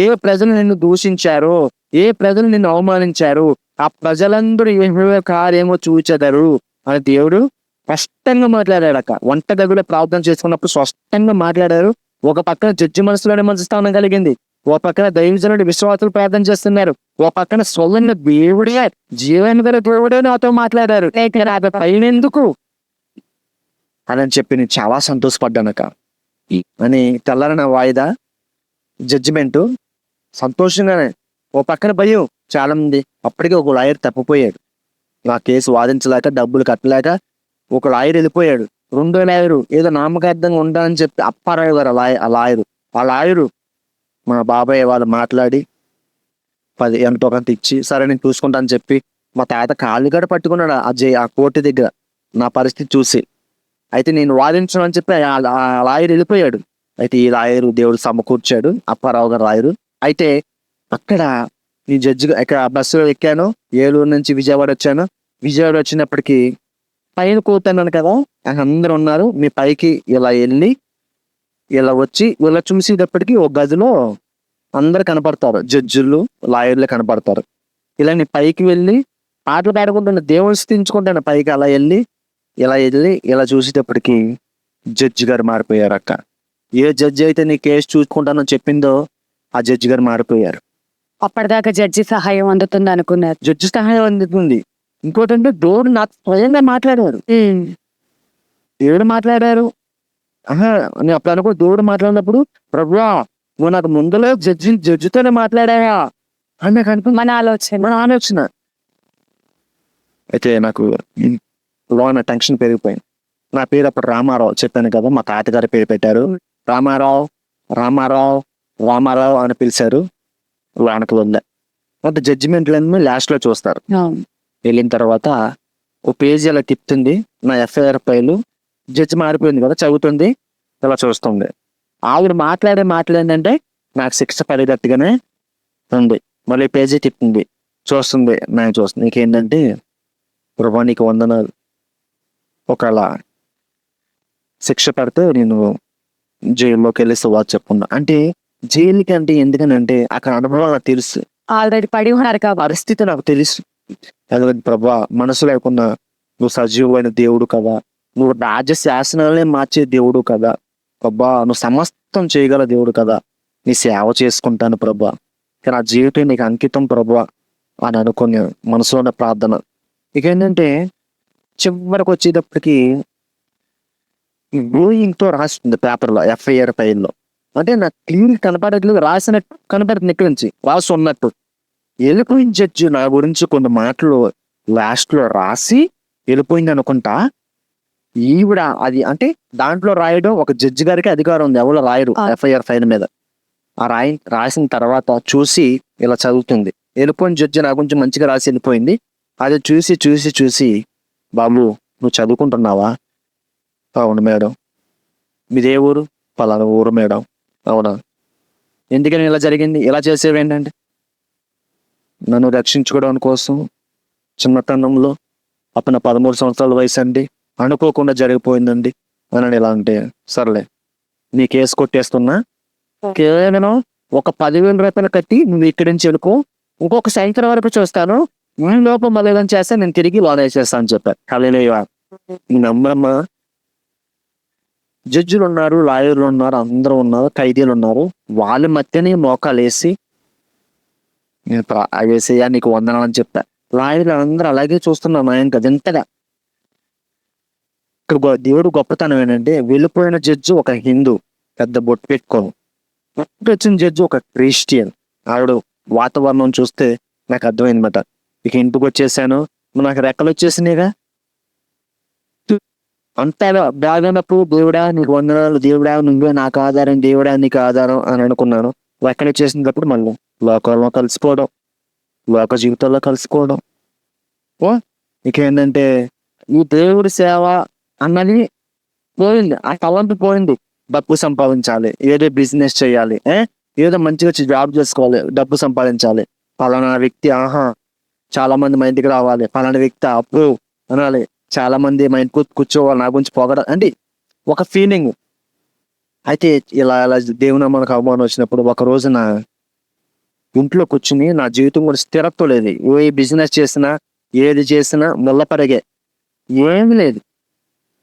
ఏ ప్రజలు నిన్ను దూషించారో, ఏ ప్రజలు నిన్ను అవమానించారు, ఆ ప్రజలందరూ యెహోవా కార్యము చూచెదరు అని దేవుడు స్పష్టంగా మాట్లాడాడు. వంట గదిలో ప్రార్థన చేసుకున్నప్పుడు స్పష్టంగా మాట్లాడారు. ఒక పక్కన జడ్జి మనసులోనే మనసు స్థానం కలిగింది, ఓ పక్కన దైవజనుడు విశ్వాసులు ప్రార్థన చేస్తున్నారు, ఓ పక్కన స్వల్లని దేవుడే, జీవన గల దేవుడే నాతో మాట్లాడారు. పైన ఎందుకు అని చెప్పి నేను చాలా సంతోషపడ్డానక. అని తెల్లారన వాయిదా జడ్జిమెంట్ సంతోషంగానే. ఓ పక్కన భయం చాలా మంది. అప్పటికే ఒక లాయర్ తప్పిపోయాడు, నా కేసు వాదించలేక డబ్బులు కట్టలేక ఒక లాయర్ వెళ్ళిపోయాడు. రెండో లాయరు ఏదో నామకార్థంగా ఉంటానని చెప్పి అప్పారావు గారు ఆ లాయరు మా బాబాయ్ వాళ్ళు మాట్లాడి 10 ఎంతో కొంత ఇచ్చి సరే నేను చూసుకుంటాను చెప్పి మా తాత కాళ్ళు గడ పట్టుకున్నాడు ఆ కోర్టు దగ్గర నా పరిస్థితి చూసి. అయితే నేను వాదించను అని చెప్పి ఆ లాయర్ వెళ్ళిపోయాడు. అయితే ఈ లాయరు దేవుడు సమకూర్చాడు, అప్పారావు గారు లాయరు. అయితే అక్కడ ఈ జడ్జి ఇక్కడ బస్సులో ఎక్కాను, ఏలూరు నుంచి విజయవాడ వచ్చాను. విజయవాడ వచ్చినప్పటికీ పైన కూర్చున్నాను కదా, అందరూ ఉన్నారు. మీ పైకి ఇలా వెళ్ళి ఇలా వచ్చి ఇలా చూసేటప్పటికి ఒక గదిలో అందరు కనపడతారు, జడ్జిలు లాయర్లు కనపడతారు. ఇలా నీ పైకి వెళ్ళి పాటలు పాడుకుంటున్నా, దేవుని స్థించుకుంటాను. పైకి అలా వెళ్ళి ఇలా చూసేటప్పటికి జడ్జి గారు మారిపోయారు అక్క. ఏ జడ్జి అయితే నీ కేసు చూసుకుంటానో చెప్పిందో ఆ జడ్జి గారు మారిపోయారు. అప్పటిదాకా జడ్జి సహాయం అందుతుంది అనుకున్నారు. జడ్జి సహాయం అందుతుంది. ఇంకోటి అంటే దేవుడు నాకు స్వయంగా మాట్లాడారు. దేవుడు మాట్లాడారు. నేను అప్పుడు అనుకో, దేవుడు మాట్లాడినప్పుడు ప్రభువా నువ్వు నాకు ముందులో జడ్జితోనే మాట్లాడాయా అని నాకు అనిపి మన ఆలోచన. అయితే నాకు లోన టెన్షన్ పెరిగిపోయింది. నా పేరు అప్పుడు రామారావు చెప్పాను కదా, మా తాతగారి పేరు పెట్టారు. రామారావు రామారావు రామారావు అని పిలిచారు. లోనకు వెళ్ళా. అంటే జడ్జిమెంట్లన్నీ లాస్ట్ లో చూస్తారు. వెళ్ళిన తర్వాత ఓ పేజీ అలా తిప్పుతుంది, నా ఎఫ్ఐఆర్ ఫైలు. జడ్జి మారిపోయింది కదా, చదువుతుంది, ఇలా చూస్తుంది. ఆవిడ మాట్లాడిందంటే నాకు శిక్ష పడేటట్టుగానే ఉంది. మళ్ళీ పేజీ తిప్పుతుంది, చూస్తుంది, నేను చూస్తుంది. నీకేంటంటే ప్రభా నీకు వందనాలు, ఒకవేళ శిక్ష పడితే నేను జైల్లోకి వెళ్ళి సువార్త చెప్పుకున్నా. అంటే జైలుకి అంటే ఎందుకనంటే అక్కడ అనుభవం నాకు తెలుసు, ఆల్రెడీ పడి ఉన్నారు కాబట్టి పరిస్థితి నాకు తెలుసు. ప్రభా మనసు లేకుండా నువ్వు సజీవమైన దేవుడు కదా, నువ్వు రాజ్య శాసనాలనే మార్చే దేవుడు కదా ప్రభా, నువ్వు సమస్తం చేయగల దేవుడు కదా, నీ సేవ చేసుకుంటాను ప్రభా, నా జీవితం నీకు అంకితం ప్రభా అని అనుకుని మనసులోనే ప్రార్థన. ఇక ఏంటంటే చివరికి వచ్చేటప్పటికి బ్లూయింగ్ తో రాస్తుంది పేపర్లో, ఎఫ్ఐఆర్ ఫైల్లో. అంటే నాకు క్లియర్ కనపడట్లేదు, రాసినట్టు కనపడుతుంది, ఇక్కడి నుంచి రాసి ఉన్నట్టు. వెళ్ళిపోయిన జడ్జి నా గురించి కొన్ని మాటలు లాస్ట్ లో రాసి వెళ్ళిపోయింది అనుకుంటా. ఈవిడ అది అంటే దాంట్లో రాయడం ఒక జడ్జి గారికి అధికారం ఉంది, ఎవరు రాయరు ఎఫ్ఐఆర్ ఫైల్ మీద. ఆ రాసిన తర్వాత చూసి ఇలా చదువుతుంది. వెళ్ళిపోయిన జడ్జి నా గురించి మంచిగా రాసి వెళ్ళిపోయింది. అది చూసి చూసి చూసి బాబు నువ్వు చదువుకుంటున్నావా? అవును మేడం. మీదే ఊరు? పలానా ఊరు మేడం. అవునా, ఎందుకని ఇలా జరిగింది, ఇలా చేసేవి ఏంటంటే నన్ను రక్షించుకోవడం కోసం చిన్నతనంలో అప్పుడు 13 సంవత్సరాల వయసు అండి, అనుకోకుండా జరిగిపోయిందండి అని ఇలా అంటే, సర్లే నీ కేసు కొట్టేస్తున్నా, కేవలం ఒక 10,000 రూపాయలు కట్టి నువ్వు ఇక్కడి నుంచి వెళ్ళుకో, ఇంకొక సాయంత్రం వరకు చూస్తాను, ఈ లోపం మళ్ళీ ఏదైనా చేస్తే నేను తిరిగి లోన్ వేసేస్తాను అని చెప్పారు. హల్లెలూయా. నమ్మమ్మ. జడ్జిలు ఉన్నారు, లాయర్లు ఉన్నారు, అందరూ ఉన్నారు, ఖైదీలు ఉన్నారు. వాళ్ళ మధ్యనే మోకాలు వేసి వేసేయా నీకు వందనాలు అని చెప్పా. లాయర్లు అందరూ అలాగే చూస్తున్నారు ఆయన గదింతగా. ఇక్కడ దేవుడు గొప్పతనం ఏంటంటే వెళ్ళిపోయిన జడ్జి ఒక హిందూ, పెద్ద బొట్టు పెట్టుకోను. వచ్చిన జడ్జి ఒక క్రిస్టియన్. ఆవిడ వాతావరణం చూస్తే నాకు అర్థమైందన్నమాట. ఇక ఇంటికి వచ్చేసాను, నాకు రెక్కలు వచ్చేసినాయిగా. అంతా బాగున్నప్పుడు దేవుడా నీకు వందనాలు, దేవుడా నువ్వే నాకు ఆధారం, దేవుడా నీకు ఆధారం అని అనుకున్నాను. ఎక్కడ చేసినప్పుడు మళ్ళీ లోకంలో కలిసిపోవడం, లోక జీవితంలో కలిసిపోవడం. ఇక ఏంటంటే ఈ దేవుడి సేవ అన్నది పోయింది, ఆ తలంపు పోయింది. డబ్బు సంపాదించాలి, ఏదో బిజినెస్ చేయాలి, ఏదో మంచిగా జాబ్ చేసుకోవాలి, డబ్బు సంపాదించాలి, పలానా వ్యక్తి చాలా మంది మా ఇంటికి రావాలి, పలానా వ్యక్తి అప్రూవ్ అనాలి, చాలా మంది మా ఇంటికి కూర్చోవాలి, నా గురించి పొగడ అంటే ఒక ఫీలింగ్. అయితే ఇలా ఇలా దేవుని మనకు అవమానం వచ్చినప్పుడు ఒక రోజున ఇంట్లో కూర్చుని నా జీవితం కూడా స్థిరత్వం లేదు. ఏ బిజినెస్ చేసినా ఏది చేసినా ముళ్ళపరిగే, ఏమీ లేదు,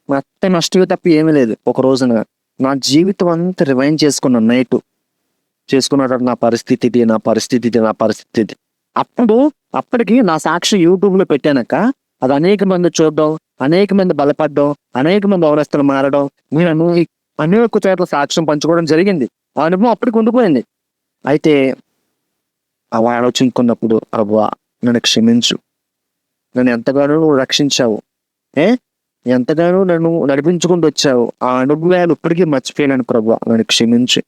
మొత్తం నష్టమే తప్ప ఏమీ లేదు. ఒక రోజున నా జీవితం అంతా రివైండ్ చేసుకున్నాను. నైట్ చేసుకున్నట్టు నా పరిస్థితి ఇది, నా పరిస్థితి ఇది, నా పరిస్థితి ఇది. అప్పటికి నా సాక్షి యూట్యూబ్ లో పెట్టానక్క అది అనేక మంది చూడడం, అనేక మంది బలపడడం, అనేక మంది అవరస్తులు మారడం, నేను అనేక చోట్ల సాక్ష్యం పంచుకోవడం జరిగింది. ఆ అనుభవం అప్పటికి ఉండిపోయింది. అయితే అవి ఆలోచించుకున్నప్పుడు ప్రభువా నన్ను క్షమించు, నన్ను ఎంతగానో నువ్వు రక్షించావు, ఎంతగానో నన్ను నడిపించుకుంటూ వచ్చావు. ఆ అనుభవాలు ఇప్పటికీ మర్చిపోయాను ప్రభువా, నన్ను క్షమించి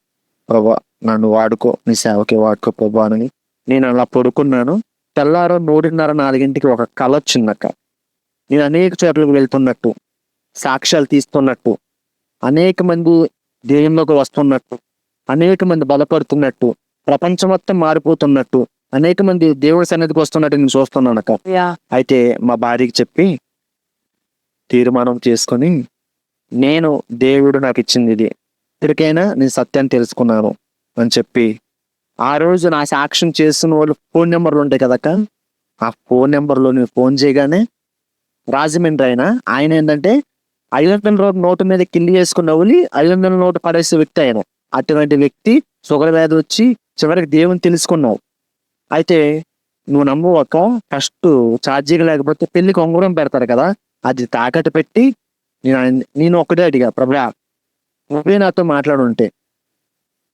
ప్రభువా నన్ను వాడుకో, నీ సేవకి వాడుకో ప్రభువా అని నేను అలా పడుకున్నాను. తెల్లారో 3:30, 4 ఒక కళ వచ్చిందక్క. నేను అనేక చోట్లకు వెళ్తున్నట్టు, సాక్ష్యాలు తీస్తున్నట్టు, అనేక మంది దేవుల్లోకి వస్తున్నట్టు, అనేక మంది బలపడుతున్నట్టు, ప్రపంచం మొత్తం మారిపోతున్నట్టు, అనేక మంది దేవుడి సన్నిధికి వస్తున్నట్టు నేను చూస్తున్నాను అక్క. అయితే మా భార్యకి చెప్పి తీర్మానం చేసుకొని, నేను దేవుడు నాకు ఇచ్చింది ఇది, ఇప్పటికైనా నేను సత్యాన్ని తెలుసుకున్నాను అని చెప్పి ఆ రోజు నా సాక్ష్యం చేస్తున్న వాళ్ళు ఫోన్ నెంబర్లు ఉంటాయి కదక్క, ఆ ఫోన్ నెంబర్లో నేను ఫోన్ చేయగానే రాజమండ్రి ఆయన ఏంటంటే 500 నోటు మీద కింది చేసుకున్న వాళ్ళు 500 నోటు పడేసే వ్యక్తి ఆయన. అటువంటి వ్యక్తి షుగర్ వ్యాధి వచ్చి చివరికి దేవుని తెలుసుకున్నావు. అయితే నువ్వు నమ్మువక్క, ఫస్ట్ ఛార్జీగా లేకపోతే పెళ్లికి ఉంగరం పెడతారు కదా, అది తాకట్టు పెట్టి నేను ఒకటే అడిగా, ప్రభువా నువ్వే నాతో మాట్లాడుంటే,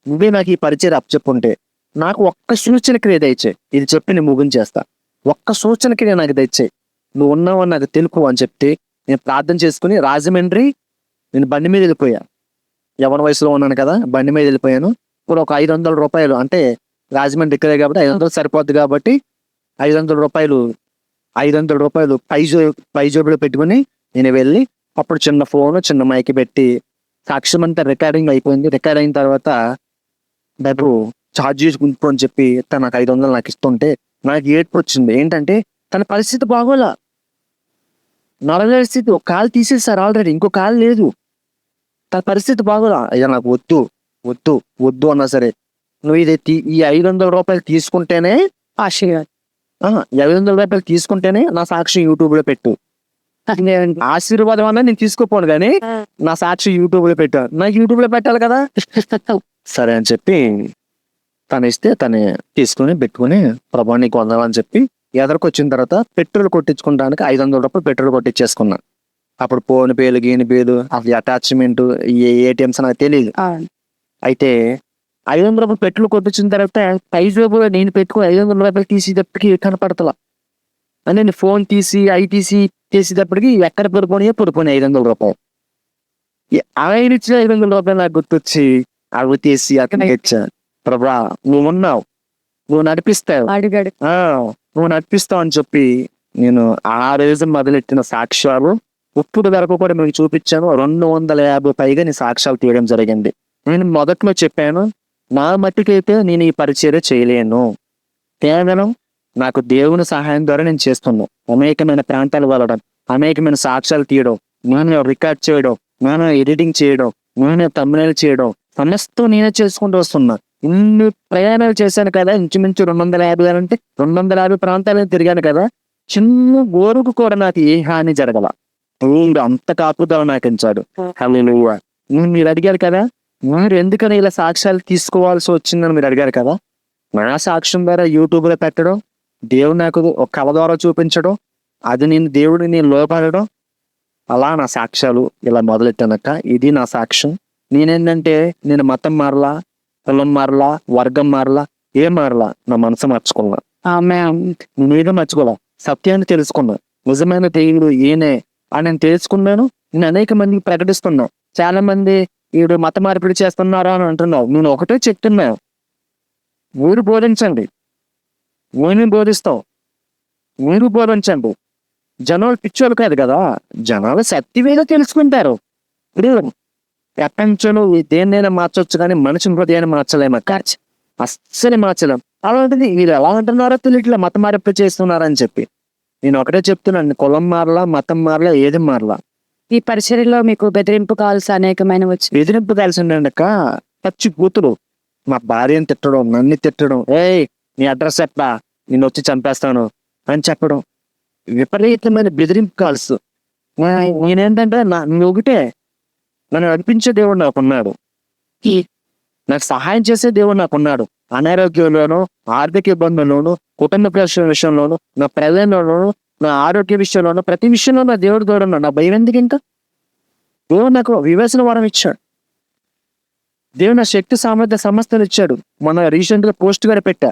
నువ్వే నాకు ఈ పరిచయం అప్పచెప్పుంటే నాకు ఒక్క సూచన క్రియ దయచే, ఇది చెప్పి నేను ముగించేస్తా, ఒక్క సూచన క్రియ నాకు దయచే, నువ్వు ఉన్నావని నాకు తెలుపు అని చెప్తే నేను ప్రార్థన చేసుకుని రాజమండ్రి నేను బండి మీద వెళ్ళిపోయా. యవన వయసులో ఉన్నాను కదా, బండి మీద వెళ్ళిపోయాను. ఇప్పుడు ఒక 500 రూపాయలు, అంటే రాజమండ్రి ఇక్కడే కాబట్టి 500 సరిపోద్ది కాబట్టి 500 రూపాయలు పై జోబులో పెట్టుకుని నేను వెళ్ళి, అప్పుడు చిన్న ఫోన్ చిన్న మైక్ పెట్టి సాక్ష్యం అంతా రికార్డింగ్ అయిపోయింది. రికార్డ్ అయిన తర్వాత బాబు ఛార్జ్ చేసుకుంటూ అని చెప్పి తను నాకు 500 నాకు ఇస్తుంటే నాకు ఏడుపు వచ్చింది. ఏంటంటే తన పరిస్థితి బాగోలా, నడలేని స్థితి, ఒక కాలు తీసేసారు ఆల్రెడీ, ఇంకో కాలు లేదు, తన పరిస్థితి బాగోలా. అయ్యా నాకు వద్దు వద్దు వద్దు అన్నా సరే, నువ్వు ఈ 500 రూపాయలు తీసుకుంటేనే ఆశీర్వాదం 500 రూపాయలు తీసుకుంటేనే నా సాక్షి యూట్యూబ్ లో పెట్టు. ఆశీర్వాదం అన్నా నేను తీసుకోపోను కానీ నా సాక్షి యూట్యూబ్ లో పెట్టా, నాకు యూట్యూబ్ లో పెట్టాలి కదా. సరే అని చెప్పి తను ఇస్తే తను తీసుకుని పెట్టుకుని ప్రభా నీకు వందాలని చెప్పి ఎదరికి తర్వాత పెట్రోల్ కొట్టించుకోవడానికి 500 రూపాయలు పెట్రోల్ కొట్టించేసుకున్నా. అప్పుడు ఫోన్ పేలు గీని పేలు అసలు అటాచ్మెంట్ ఏటీఎంస్ నాకు తెలియదు. అయితే 500 రూపాయలు పెట్రోల్ కొట్టించిన తర్వాత ప్రైజ్ నేను పెట్టుకుని 500 రూపాయలు తీసేటప్పటికి కనపడతలా అని నేను ఫోన్ తీసి చేసేటప్పటికి ఎక్కడ పడిపోయి 500 రూపాయలు. ఆయన ఇచ్చిన 500 రూపాయలు నాకు గుర్తొచ్చి అవి తీసి అతనికి ఇచ్చా. ప్రభా నువ్వు ఉన్నావు, నువ్వు నడిపిస్తావు, నువ్వు నడిపిస్తావు అని చెప్పి నేను ఆ రోజు మొదలెట్టిన సాక్ష్యాలు ఇప్పుడు వరకు కూడా మీకు చూపించాను. 250 పైగా నేను సాక్ష్యాలు తీయడం జరిగింది. నేను మొదట్లో చెప్పాను, నా మట్టుకైతే నేను ఈ పరిచర్య చేయలేను, కేవలం నాకు దేవుని సహాయం ద్వారా నేను చేస్తున్నాను. అనేకమైన ప్రాంతాలు వెళ్ళడం, అనేకమైన సాక్ష్యాలు తీయడం, నేను రికార్డ్ చేయడం, నేను ఎడిటింగ్ చేయడం, నేను thumbnail చేయడం, సమస్తం నేనే చేసుకుంటూ వస్తున్నా. ఇన్ని ప్రయాణాలు చేశాను కదా, ఇంచుమించు 250 అంటే 250 ప్రాంతాలను తిరిగాను కదా, చిన్న గోరుకు కూడా నాకు ఏ హాని జరగల. అంత కాపుదల నాకు ఇచ్చాడు. మీరు అడిగారు కదా, మీరు ఎందుకని ఇలా సాక్ష్యాలు తీసుకోవాల్సి వచ్చిందని మీరు అడిగారు కదా. నా సాక్ష్యం ద్వారా యూట్యూబ్ లో పెట్టడం, దేవుడు నాకు ఒక కళ ద్వారా చూపించడం, అది దేవుడిని లోపడడం, అలా నా సాక్ష్యాలు ఇలా మొదలెట్టానక్క. ఇది నా సాక్ష్యం. నేనేంటంటే నేను మతం మారలా, కులం మారలా, వర్గం మారలా, ఏం మారలా, నా మనసు మార్చుకున్నా, నేనేదో మర్చుకోవాలా, సత్యాన్ని తెలుసుకున్నా, నిజమైన దేవుడు ఈయనే అని నేను తెలుసుకున్నాను. నేను అనేక మందికి ప్రకటిస్తున్నా. చాలా మంది వీడు మత మార్పిడి చేస్తున్నారా అని అంటున్నావు. నేను ఒకటే చెప్తున్నాను, మీరు బోధించండి, నేను బోధిస్తావు, మీరు బోధించండి. జనాలు పిచ్చోళ్ళు కాదు కదా, జనాలు సత్యమేదో తెలుసుకుంటారు. ఇప్పుడు ప్రపంచంలో దేన్నైనా మార్చొచ్చు కానీ మనిషిని హృదయాన్ని మార్చలేము, అస్సలు మార్చలేం. అలాంటిది వీళ్ళు ఎలా అంటున్నారో తెలియట్లే, మత మార్పిడి చేస్తున్నారని చెప్పి. నేను ఒకటే చెప్తున్నాను, కులం మారలా, మతం మారలా, ఏది మారలా. ఈ పరిచర్యలో మీకు బెదిరింపు కాల్స్ అనేకమైన వచ్చి ఎదిరింపు తెలిసిండక పచ్చి కూతురు మా భార్యను తిట్టడం, నన్ను తిట్టడం, ఏయ్ నీ అడ్రస్ చెప్పా, నిన్ను వచ్చి చంపేస్తాను అని చెప్పడం, విపరీతమైన బెదిరింపు కాల్స్. నేనేంటంటే నువ్వు ఒకటే, నన్ను నడిపించే దేవుడు నాకున్నాడు, నాకు సహాయం చేసే దేవుడు నాకున్నాడు. అనారోగ్యంలోనూ, ఆర్థిక ఇబ్బందుల్లోనూ, కుటుంబ విషయంలోనూ, నా ప్రజల్లోనూ, నా ఆరోగ్య విషయంలోనూ, ప్రతి విషయంలో నా దేవుడు తోడున్నాడు. నా భయం ఎందుకు ఇంకా? దేవుడు నాకు వివేచన వరం ఇచ్చాడు. దేవుడు నా శక్తి సామర్థ్య సమస్తలు ఇచ్చాడు. మన రీసెంట్ గా పోస్ట్ కూడా పెట్టా,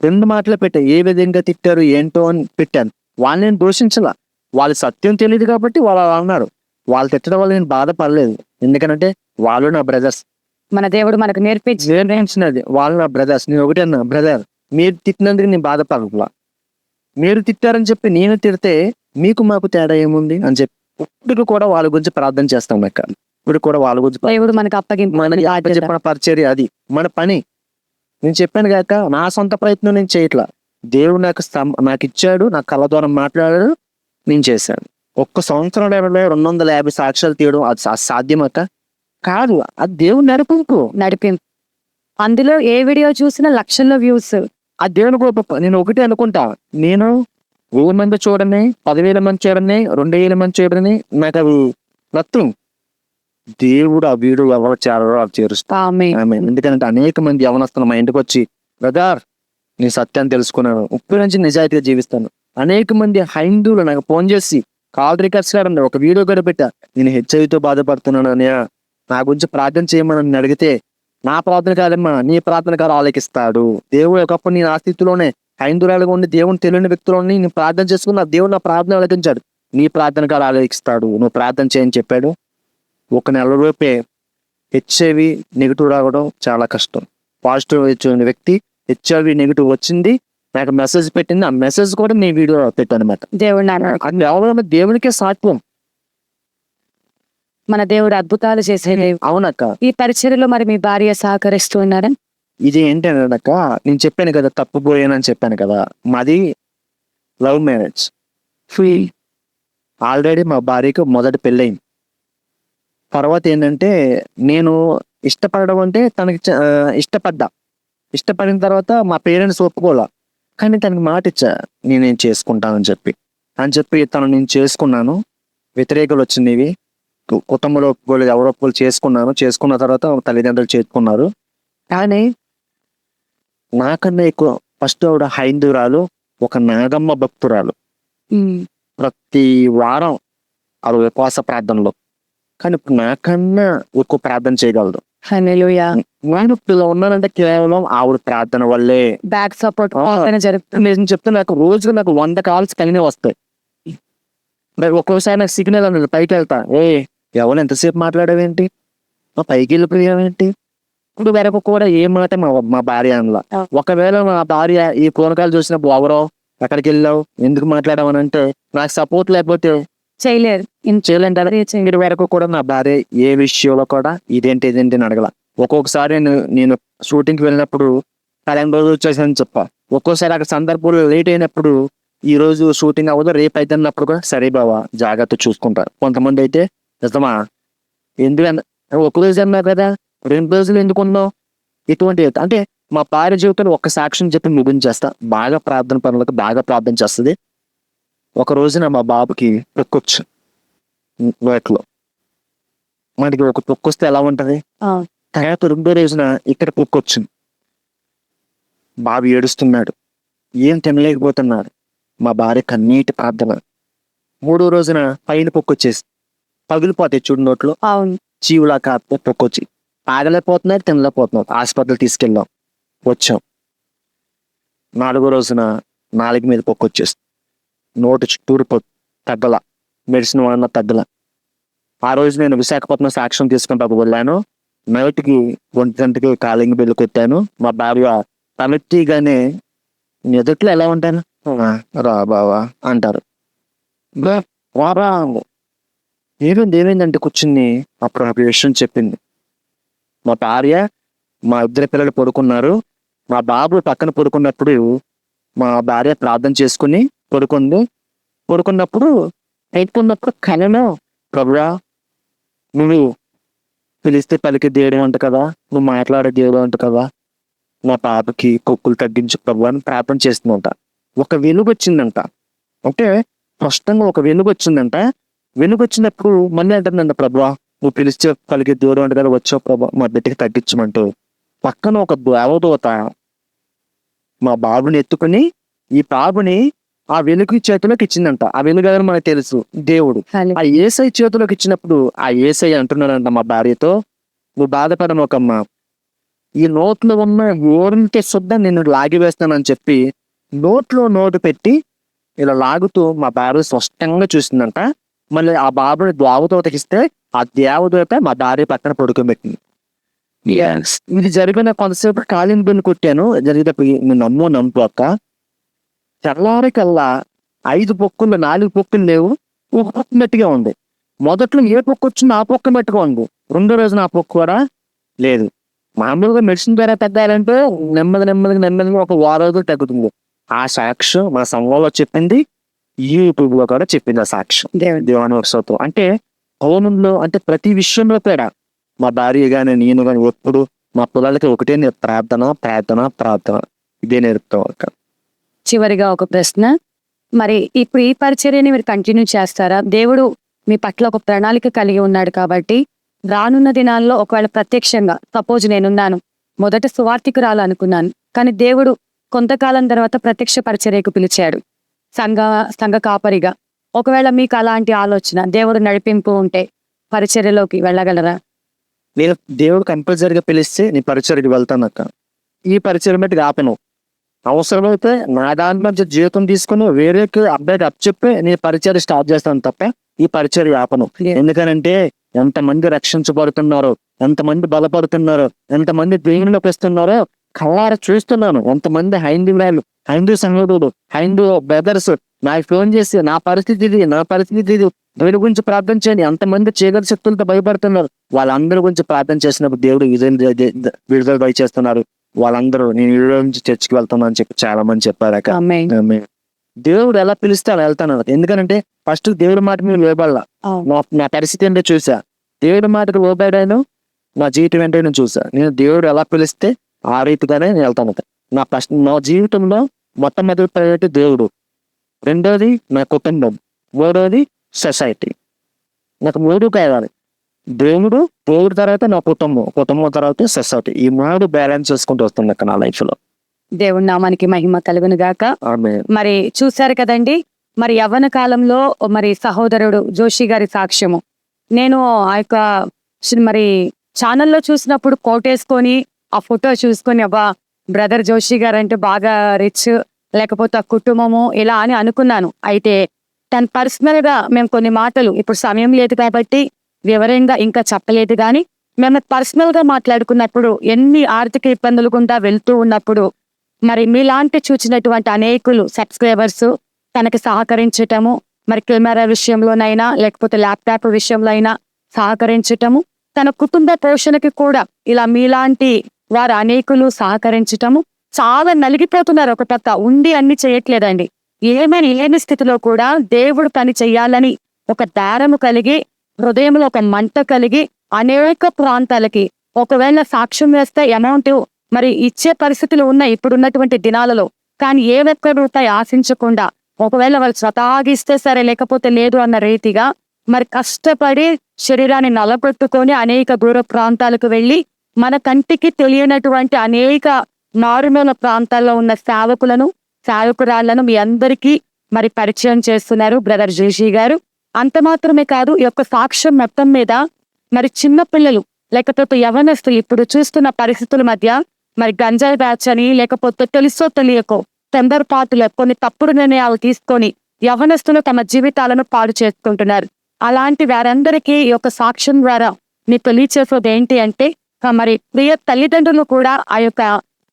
2 మాటలు పెట్టా, ఏ విధంగా తిట్టారు ఏంటో అని పెట్టాను. వాళ్ళని నేను దూషించలా, వాళ్ళ సత్యం తెలియదు కాబట్టి వాళ్ళు అలా అన్నారు. వాళ్ళు తిట్టడం వల్ల నేను బాధపడలేదు, ఎందుకంటే వాళ్ళు నా బ్రదర్స్. మన దేవుడు మనకు నేర్పించి నేర్పించినది వాళ్ళు నా బ్రదర్స్. నేను ఒకటే అన్నా, బ్రదర్ మీరు తిట్టినందుకు నేను బాధపడలా, మీరు తిట్టారని చెప్పి నేను తిడితే మీకు మాకు తేడా ఏముంది అని చెప్పి ఇప్పుడు కూడా వాళ్ళ గురించి ప్రార్థన చేస్తాం అక్క. ఇప్పుడు కూడా వాళ్ళ గురించి దేవుడు మనకు అప్పగింపు మనకి చెప్పిన పరిచర్య అది మన పని. నేను చెప్పాను కాక, నా సొంత ప్రయత్నం నేను చేయట్లా, దేవుడు నాకు ఇచ్చాడు, నా కళ్ళ ద్వారా మాట్లాడాడు, నేను చేశాను. 1 సంవత్సరం 250 సాక్ష్యాలు తీయడం అది సాధ్యమక్క కాదు, అది దేవుడు నడిపింపు. అందులో ఏ వీడియో చూసినా లక్షల్లో వ్యూస్. ఆ దేవుని గొప్ప. నేను ఒకటే అనుకుంటా, నేను 1000 మంది చూడని, 10,000 మంది చూడని, 2,000 మంది చూడని, నాకు అవి నత్తం. దేవుడు ఆ వీడియో ఎవరు చేరారో అది చేరుస్తా. ఎందుకంటే అనేక మంది యవనస్తులు మా ఇంటికి వచ్చి, బ్రదర్ నేను సత్యాన్ని తెలుసుకున్నాను, ఉప్పు నుంచి నిజాయితీగా జీవిస్తాను. అనేక మంది హైందువులు నాకు ఫోన్ చేసి కాల్ రికార్డ్స్ గారు ఒక వీడియో కూడా పెట్టా, నేను హెచ్ఐవితో బాధపడుతున్నాను అని, నా గురించి ప్రార్థన చేయమని నన్ను అడిగితే, నా ప్రార్థన కాదమ్మా నీ ప్రార్థన కాదు ఆలకిస్తాడు దేవుడు. ఒకప్పుడు నేను ఆ స్థితిలోనే హైందువులుగా ఉండి దేవుని తెలియని వ్యక్తులని నేను ప్రార్థన చేసుకున్న దేవుడు నా ప్రార్థన ఆలకించాడు. నీ ప్రార్థన కాదు ఆలకిస్తాడు, నువ్వు ప్రార్థన చేయని చెప్పాడు. 1 నెల రూపే హెచ్ఐవి నెగిటివ్ రావడం చాలా కష్టం. పాజిటివ్ వచ్చిన వ్యక్తి హెచ్ఐవి నెగిటివ్ వచ్చింది, నాకు మెసేజ్ పెట్టింది, ఆ మెసేజ్ కూడా నేను వీడియో పెట్టాను అనమాట. దేవుడు దేవునికే సాత్వం. మన దేవుడు అద్భుతాలు చేసే దేవుడు. అవునక్క. ఈ పరిచర్యలో మరి మీ భార్య సహకరిస్తూ ఉన్నారా? ఇది ఏంటనక్క, నేను చెప్పాను కదా తప్పుపోయానని చెప్పాను కదా, మాది లవ్ మ్యారేజ్. ఆల్రెడీ మా భార్యకు మొదటి పెళ్ళయింది. తర్వాత ఏంటంటే నేను ఇష్టపడడం అంటే తనకి ఇష్టపడిన తర్వాత మా పేరెంట్స్ ఒప్పుకోలే, కానీ తనకి మాట ఇచ్చా నేనేం చేసుకుంటానని చెప్పి తను నేను చేసుకున్నాను. వ్యతిరేకలు వచ్చినవి, కుటుంబంలో ఒప్పుకోలేదు, ఎవరు ఒప్పుకోలు చేసుకున్న తర్వాత తల్లిదండ్రులు చేసుకున్నారు. కానీ నాకన్నా ఎక్కువ ఫస్ట్ ఆవిడ హైందువురాలు, ఒక నాగమ్మ భక్తురాలు. ప్రతి వారం ఆవిడ ఉపవాస ప్రార్థనలో, కానీ ఇప్పుడు నాకన్నా ఎక్కువ ప్రార్థన చేయగలదు. నేను ఇలా ఉన్నానంటే కేవలం ఆవిడ ప్రార్థన వల్లే. బ్యాక్ సపోర్ట్ జరుగుతుంది. నేను చెప్తే నాకు రోజుకు 100 కాల్స్ కలిగినే వస్తాయి. ఒక్కోసారి నాకు సిగ్నల్ అన్నది పైకి వెళ్తా, ఎవరు ఎంతసేపు మాట్లాడేవేంటి, పైకి వెళ్ళిపోయావేంటి. ఇప్పుడు వెనక కూడా ఏ మాట మా భార్య అనలా. ఒకవేళ మా భార్య ఈ పూనకాలు చూసినప్పుడు ఎవరో ఎక్కడికి వెళ్ళావు ఎందుకు మాట్లాడామని అంటే నాకు సపోర్ట్ లేకపోతే చేయలేరు. చేయలేంటారు. వరకు కూడా నా భార్య ఏ విషయంలో కూడా ఇదేంటి అని అడగల. ఒక్కొక్కసారి నేను షూటింగ్కి వెళ్ళినప్పుడు 15 రోజులు వచ్చేసాను చెప్ప. ఒక్కోసారి అక్కడ సందర్భంలో లేట్ అయినప్పుడు, ఈ రోజు షూటింగ్ అవ్వదు రేపు అయితే అన్నప్పుడు కూడా సరే బావా జాగ్రత్త చూసుకుంటారు. కొంతమంది అయితే నిజమా ఎందుకన్నా ఒక రోజు అన్నారు కదా 2 రోజులు ఎందుకు ఉన్నావు, ఇటువంటి అంటే మా భార్య జీవితంలో ఒక్క సాక్ష్యం చెప్పి ముగించేస్తా. బాగా ప్రార్థన పనులకు బాగా ప్రార్థన చేస్తుంది. ఒక రోజున మా బాబుకి తొక్కొచ్చు వేటలో, మనకి ఒక తొక్కొస్తే ఎలా ఉంటది, తర్వాత 2వ రోజున ఇక్కడ తొక్కొచ్చింది. బాబు ఏడుస్తున్నాడు, ఏం తినలేకపోతున్నాడు. మా భార్య కన్నీటి ప్రార్థన. 3వ రోజున పైన పొక్కొచ్చేసి పగిలిపోతాయి చూడు నోట్లో, చీవులా కాస్తే పొక్కొచ్చి ఆగలేకపోతున్నారు, తినలేకపోతున్నారు. హాస్పిటల్ తీసుకెళ్ళాం, వచ్చాం. 4వ రోజున నాలుగు మీద పొక్కొచ్చేసి నోటు చుట్టూరు తగ్గల, మెడిసిన్ వాడిన తగ్గల. ఆ రోజు నేను విశాఖపట్నం సాక్ష్యం తీసుకుంటూ వెళ్ళాను. నైట్కి 1 గంటకి కాలింగ్ బిల్లు కొట్టాను. మా భార్య తలెత్తిగానే ఎదుట్లో ఎలా ఉంటాను, రా బావా అంటారు. ఏమైందంటే కూర్చుని అప్పుడు నాకు విషయం చెప్పింది. మా భార్య మా 2 పిల్లలు పడుకున్నారు. మా బాబు పక్కన పడుకున్నప్పుడు మా భార్య ప్రార్థన చేసుకుని పడుకుంది. పడుకున్నప్పుడు కలలో ప్రభువా నువ్వు పిలిస్తే పలికి దేవుడు అంట కదా, నువ్వు మాట్లాడే దేవుడు అంట కదా, నా పాపకి కొక్కులు తగ్గించు ప్రభు అని ప్రార్థన చేస్తుందంట. ఒక వెలుగు వచ్చిందంట. అంటే స్పష్టంగా ఒక వెలుగు వచ్చిందంట. వెలుగు వచ్చినప్పుడు మళ్ళీ అంటుందంట, ప్రభువా నువ్వు పిలిస్తే పలికి దేవుడు అంట కదా, వచ్చావు ప్రభు మా బిడ్డకి తగ్గించమంటూ. పక్కన ఒక దేవదూత మా బాబుని ఎత్తుకుని ఈ బాబుని ఆ వెలుగు చేతిలోకి ఇచ్చిందంట. ఆ వెలుగు అని మనకు తెలుసు దేవుడు. ఆ ఏసై చేతిలోకి ఇచ్చినప్పుడు ఆ ఏసై అంటున్నాడంట మా భార్యతో, నువ్వు బాధపడనోకమ్మా, ఈ నోట్లో ఉన్న ఓరింటే శుద్ధ నేను లాగివేస్తానని చెప్పి నోట్లో నోటు పెట్టి ఇలా లాగుతూ మా భార్య స్పష్టంగా చూసిందంట. మళ్ళీ ఆ బాబుని దేవదూతకి ఇస్తే ఆ దేవదూత మా భార్య పక్కన పడుకోబెట్టింది. ఇది జరిగిన కొంతసేపు కాలిన బిన్ను కొట్టాను. జరిగేటప్పుడు నేను నమ్ముకోక తెల్లారికల్లా 5 పొక్కులు 4 పొక్కులు లేవు, ఒక పొక్కు మట్టిగా ఉంది. మొదట్లో ఏ పొక్కు వచ్చిందో ఆ పొక్క మట్టిగా ఉంది. రెండో రోజున ఆ పొక్కు కూడా లేదు. మామూలుగా మెడిసిన్ ద్వారా తగ్గాలంటే నెమ్మదిగా ఒక వారం తగ్గుతుంది. ఆ సాక్ష్యం మన సంఘంలో చెప్పింది, యూట్యూబ్లో కూడా చెప్పింది ఆ సాక్ష్యం. దేవుని వరుసతో అంటే పౌనంలో అంటే ప్రతి విషయంలో కూడా మా భార్య కానీ నేను కానీ ఎప్పుడు మా పిల్లలకి ఒకటే ప్రార్థన ఇదే నేర్పుతాం. చివరిగా ఒక ప్రశ్న, మరి ఇప్పుడు ఈ పరిచర్యని మీరు కంటిన్యూ చేస్తారా? దేవుడు మీ పట్ల ఒక ప్రణాళిక కలిగి ఉన్నాడు కాబట్టి రానున్న దినాల్లో ఒకవేళ ప్రత్యక్షంగా సపోజ్ నేనున్నాను, మొదట సువార్థికురాలు అనుకున్నాను, కానీ దేవుడు కొంతకాలం తర్వాత ప్రత్యక్ష పరిచర్యకు పిలిచాడు సంఘ కాపరిగా. ఒకవేళ మీకు అలాంటి ఆలోచన, దేవుడు నడిపింపు ఉంటే పరిచర్యలోకి వెళ్ళగలరా? నేను దేవుడు కంపల్సరీగా పిలిస్తే నీ పరిచర్యకి వెళ్తాను అక్క. ఈ పరిచర్య బట్టి ఆపను. అవసరమైతే నా దాని నుంచి జీవితం తీసుకుని వేరే అబ్బాయికి అప్పచెప్పి నీ పరిచర్య స్టార్ట్ చేస్తాను తప్ప ఈ పరిచర్య ఆపను. ఎందుకనంటే ఎంతమంది రక్షించబడుతున్నారో, ఎంతమంది బలపడుతున్నారో, ఎంతమంది దేవునిలోకి వస్తున్నారో కళ్ళారా చూస్తున్నాను. ఎంతమంది హైందూ సంఘులు, హైందూ బ్రదర్స్ నాకు ఫోన్ చేసి నా పరిస్థితి ఇది దేవుడి గురించి ప్రార్థన చేయండి, ఎంతమంది చీకటి శక్తులతో భయపడుతున్నారు, వాళ్ళందరి గురించి ప్రార్థన చేసినప్పుడు దేవుడు విడుదల దయచేస్తున్నారు. వాళ్ళందరూ నేను ఈ నుంచి చర్చికి వెళ్తాను అని చెప్పి చాలా మంది చెప్పారక. దేవుడు ఎలా పిలిస్తే అలా వెళ్తాను. ఎందుకంటే ఫస్ట్ దేవుడి మాట మీద లోబడాల. నా పరిస్థితి ఏంటో చూసా, దేవుడి మాటకు లోబడాను, నా జీవితం ఏంటో నేను చూసా. నేను దేవుడు ఎలా పిలిస్తే ఆ రీతిగానే నేను వెళ్తాను. నా జీవితంలో మొట్టమొదటి ప్రయారిటీ దేవుడు, రెండోది నా కుటుంబం, మూడోది సొసైటీ. నాకు 3 కావాలి. దేవుడు తర్వాత నా కుటుంబం తర్వాత సొసైటీ. ఈ 3 బ్యాలెన్స్ చేసుకుంటూ వస్తుంది అక్క నా లైఫ్ లో. దేవుడి నామానికి మహిమ కలుగును గాక. మరి చూశారు కదండి, మరి యవ్వన కాలంలో మరి సహోదరుడు జోషి గారి సాక్ష్యము. నేను ఆ యొక్క మరి ఛానల్లో చూసినప్పుడు కోటేసుకొని ఆ ఫోటో చూసుకొని, అబ్బా బ్రదర్ జోషి గారు అంటే బాగా రిచ్, లేకపోతే ఆ కుటుంబము ఇలా అని అనుకున్నాను. అయితే తను పర్సనల్ గా మేము కొన్ని మాటలు, ఇప్పుడు సమయం లేదు కాబట్టి వివరంగా ఇంకా చెప్పలేదు, కానీ మేము పర్సనల్ గా మాట్లాడుకున్నప్పుడు ఎన్ని ఆర్థిక ఇబ్బందులు గుండా వెళ్తూ ఉన్నప్పుడు మరి మీలాంటి చూచినటువంటి అనేకులు సబ్స్క్రైబర్స్ తనకి సహకరించటము, మరి కెమెరా విషయంలోనైనా లేకపోతే ల్యాప్టాప్ విషయంలో అయినా సహకరించటము, తన కుటుంబ పోషణకి కూడా ఇలా మీలాంటి వారు అనేకులు సహకరించటము. చాలా నలిగిపోతున్నారు. ఒక పక్క ఉండి అన్ని చేయట్లేదండి. ఏమి స్థితిలో కూడా దేవుడు పని చెయ్యాలని ఒక దారము కలిగి, హృదయంలో ఒక మంట కలిగి అనేక ప్రాంతాలకి ఒకవేళ సాక్ష్యం వేస్తే అమౌంట్ మరి ఇచ్చే పరిస్థితులు ఉన్నాయి ఇప్పుడున్నటువంటి దినాలలో. కానీ ఏ ఒక్క రూపాయి ఆశించకుండా, ఒకవేళ వాళ్ళు స్వతహాగా ఇస్తే సరే లేకపోతే లేదు అన్న రీతిగా మరి కష్టపడి శరీరాన్ని నలపెట్టుకొని అనేక దూర ప్రాంతాలకు వెళ్ళి మన కంటికి తెలియనటువంటి అనేక నారుమూల ప్రాంతాల్లో ఉన్న సేవకురాళ్లను మీ అందరికీ మరి పరిచయం చేస్తున్నారు బ్రదర్ జోషి గారు. అంత మాత్రమే కాదు, ఈ యొక్క సాక్ష్యం మొత్తం మీద మరి చిన్న పిల్లలు లేకపోతే యవనస్తులు ఇప్పుడు చూస్తున్న పరిస్థితుల మధ్య మరి గంజాయి బ్యాచ్ అని లేకపోతే తెలుసో తెలియకో తొందరపాటులో కొన్ని తప్పుడు నిర్ణయాలు తీసుకొని యవనస్తులు తమ జీవితాలను పాడు చేసుకుంటున్నారు. అలాంటి వారందరికీ ఈ యొక్క సాక్ష్యం ద్వారా మీకు తెలియచేసేది ఏంటి అంటే, మరి ప్రియ తల్లిదండ్రులు కూడా ఆ యొక్క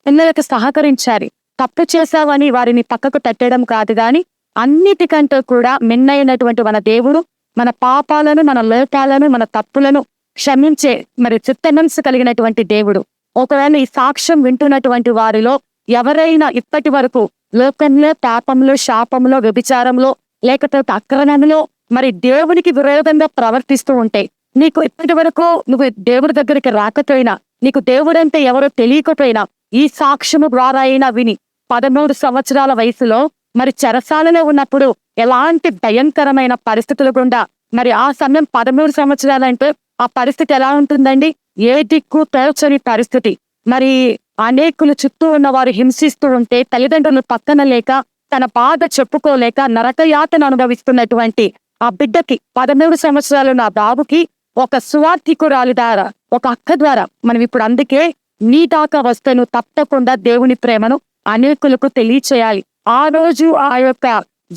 పిల్లలకు సహకరించాలి. తప్పు చేశావని వారిని పక్కకు తట్టడం కాదు, కానీ అన్నిటికంటే కూడా మిన్నైనటువంటి మన దేవుడు మన పాపాలను, మన లోపాలను, మన తప్పులను క్షమించే మరి చిత్తమనస్సు కలిగినటువంటి దేవుడు. ఒకవేళ ఈ సాక్ష్యం వింటున్నటువంటి వారిలో ఎవరైనా ఇప్పటి వరకు లోకంలో, పాపంలో, శాపంలో, వ్యభిచారంలో లేకపోతే అక్రమంలో మరి దేవునికి విరోధంగా ప్రవర్తిస్తూ ఉంటే, నీకు ఇప్పటి వరకు నువ్వు దేవుడి దగ్గరికి రాకపోయినా, నీకు దేవుడంటే ఎవరో తెలియకపోయినా, ఈ సాక్ష్యము ద్వారా అయినా విని 13 సంవత్సరాల వయసులో మరి చెరసాలలో ఉన్నప్పుడు ఎలాంటి భయంకరమైన పరిస్థితులు గుండా మరి ఆ సమయం 13 సంవత్సరాలంటే ఆ పరిస్థితి ఎలా ఉంటుందండి? ఏ దిక్కు తోచని పరిస్థితి. మరి అనేకులు చుట్టూ ఉన్న వారు హింసిస్తూ ఉంటే, తల్లిదండ్రులు పక్కన లేక, తన బాధ చెప్పుకోలేక నరకయాతన అనుభవిస్తున్నటువంటి ఆ బిడ్డకి 13 సంవత్సరాలు నా బాబుకి ఒక సువార్థికురాలి ద్వారా, ఒక అక్క ద్వారా మనం ఇప్పుడు అందుకే నీ దాకా వస్తే నువ్వు తప్పకుండా దేవుని ప్రేమను అనేకులకు తెలియచేయాలి. ఆ రోజు ఆ యొక్క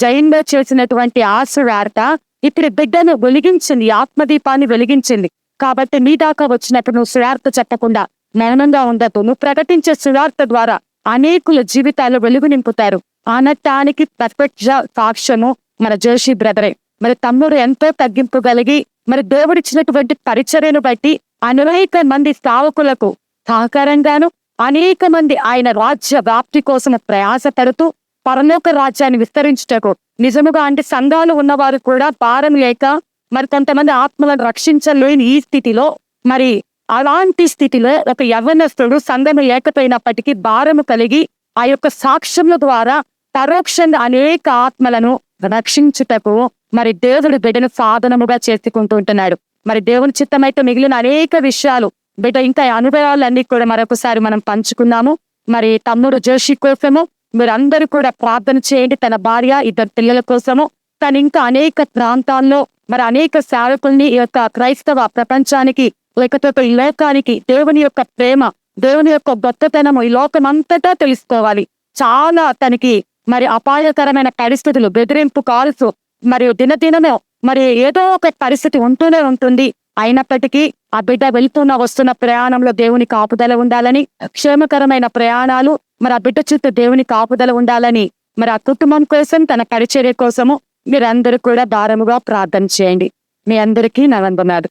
జైన్లో చేసినటువంటి ఆశవార్త ఇప్పుడు బిడ్డను వెలిగించింది, ఆత్మదీపాన్ని వెలిగించింది. కాబట్టి నీ దాకా వచ్చినప్పుడు నువ్వు సువార్త చెప్పకుండా మౌనంగా ఉండదు. నువ్వు ప్రకటించే సువార్త ద్వారా అనేకుల జీవితాలు వెలుగు నింపుతారు. అనటానికి పర్ఫెక్ట్ సాక్ష్యము మన జోషి బ్రదరే. మరి తమ్ముడు ఎంతో తగ్గింపు కలిగి మరి దేవుడిచ్చినటువంటి పరిచర్యను బట్టి అనేక మంది సేవకులకు సహకారంగాను, అనేక మంది ఆయన రాజ్య వ్యాప్తి కోసం ప్రయాస పడుతూ పరలోక రాజ్యాన్ని విస్తరించుటకు నిజముగా అంటే సంఘాలు ఉన్నవారు కూడా భారం లేక మరి కొంతమంది ఆత్మలను రక్షించలేని ఈ స్థితిలో, మరి అలాంటి స్థితిలో ఒక యవ్వనస్తుడు సంఘము లేకపోయినప్పటికీ భారము కలిగి ఆ యొక్క సాక్ష్యముల ద్వారా పరోక్షంగా అనేక ఆత్మలను రక్షించుటకు మరి దేవుడు బిడ్డను సాధనముగా చేసుకుంటూ ఉంటున్నాడు. మరి దేవుని చిత్తమైతే మిగిలిన అనేక విషయాలు బిడ్డ ఇంకా అనుభవాలన్నీ కూడా మరొకసారి మనం పంచుకున్నాము. మరి తమ్ముడు జోషి కోసము మీరు అందరూ కూడా ప్రార్థన చేయండి, తన భార్య 2 పిల్లల కోసము. కానీ ఇంకా అనేక ప్రాంతాల్లో మరి అనేక సేవకుల్ని ఈ యొక్క క్రైస్తవ ప్రపంచానికి, లేకపోతే ఈ లోకానికి దేవుని యొక్క ప్రేమ, దేవుని యొక్క గొప్పతనము ఈ లోకం అంతటా తెలుసుకోవాలి. చాలా తనకి మరి అపాయకరమైన పరిస్థితులు, బెదిరింపు కాల్స్ మరియు దినదినమే మరి ఏదో ఒక పరిస్థితి ఉంటూనే ఉంటుంది. అయినప్పటికీ ఆ బిడ్డ వెళ్తున్న వస్తున్న ప్రయాణంలో దేవుని కాపుదల ఉండాలని, క్షేమకరమైన ప్రయాణాలు మరి ఆ బిడ్డ చుట్టూ దేవుని కాపుదల ఉండాలని, మరి ఆ కుటుంబం కోసం, తన పరిచర్య కోసము మీరందరూ కూడా దారముగా ప్రార్థన చేయండి. మీ అందరికీ నా వందనాలు.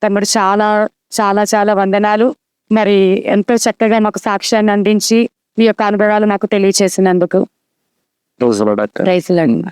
తమ్ముడు చాలా చాలా చాలా వందనాలు. మరి ఎంతో చక్కగా మాకు సాక్ష్యాన్ని అందించి మీ యొక్క అనుభవాలు నాకు తెలియచేసినందుకు రోజులో డాక్టర్ ప్రైజ్ లార్డ్.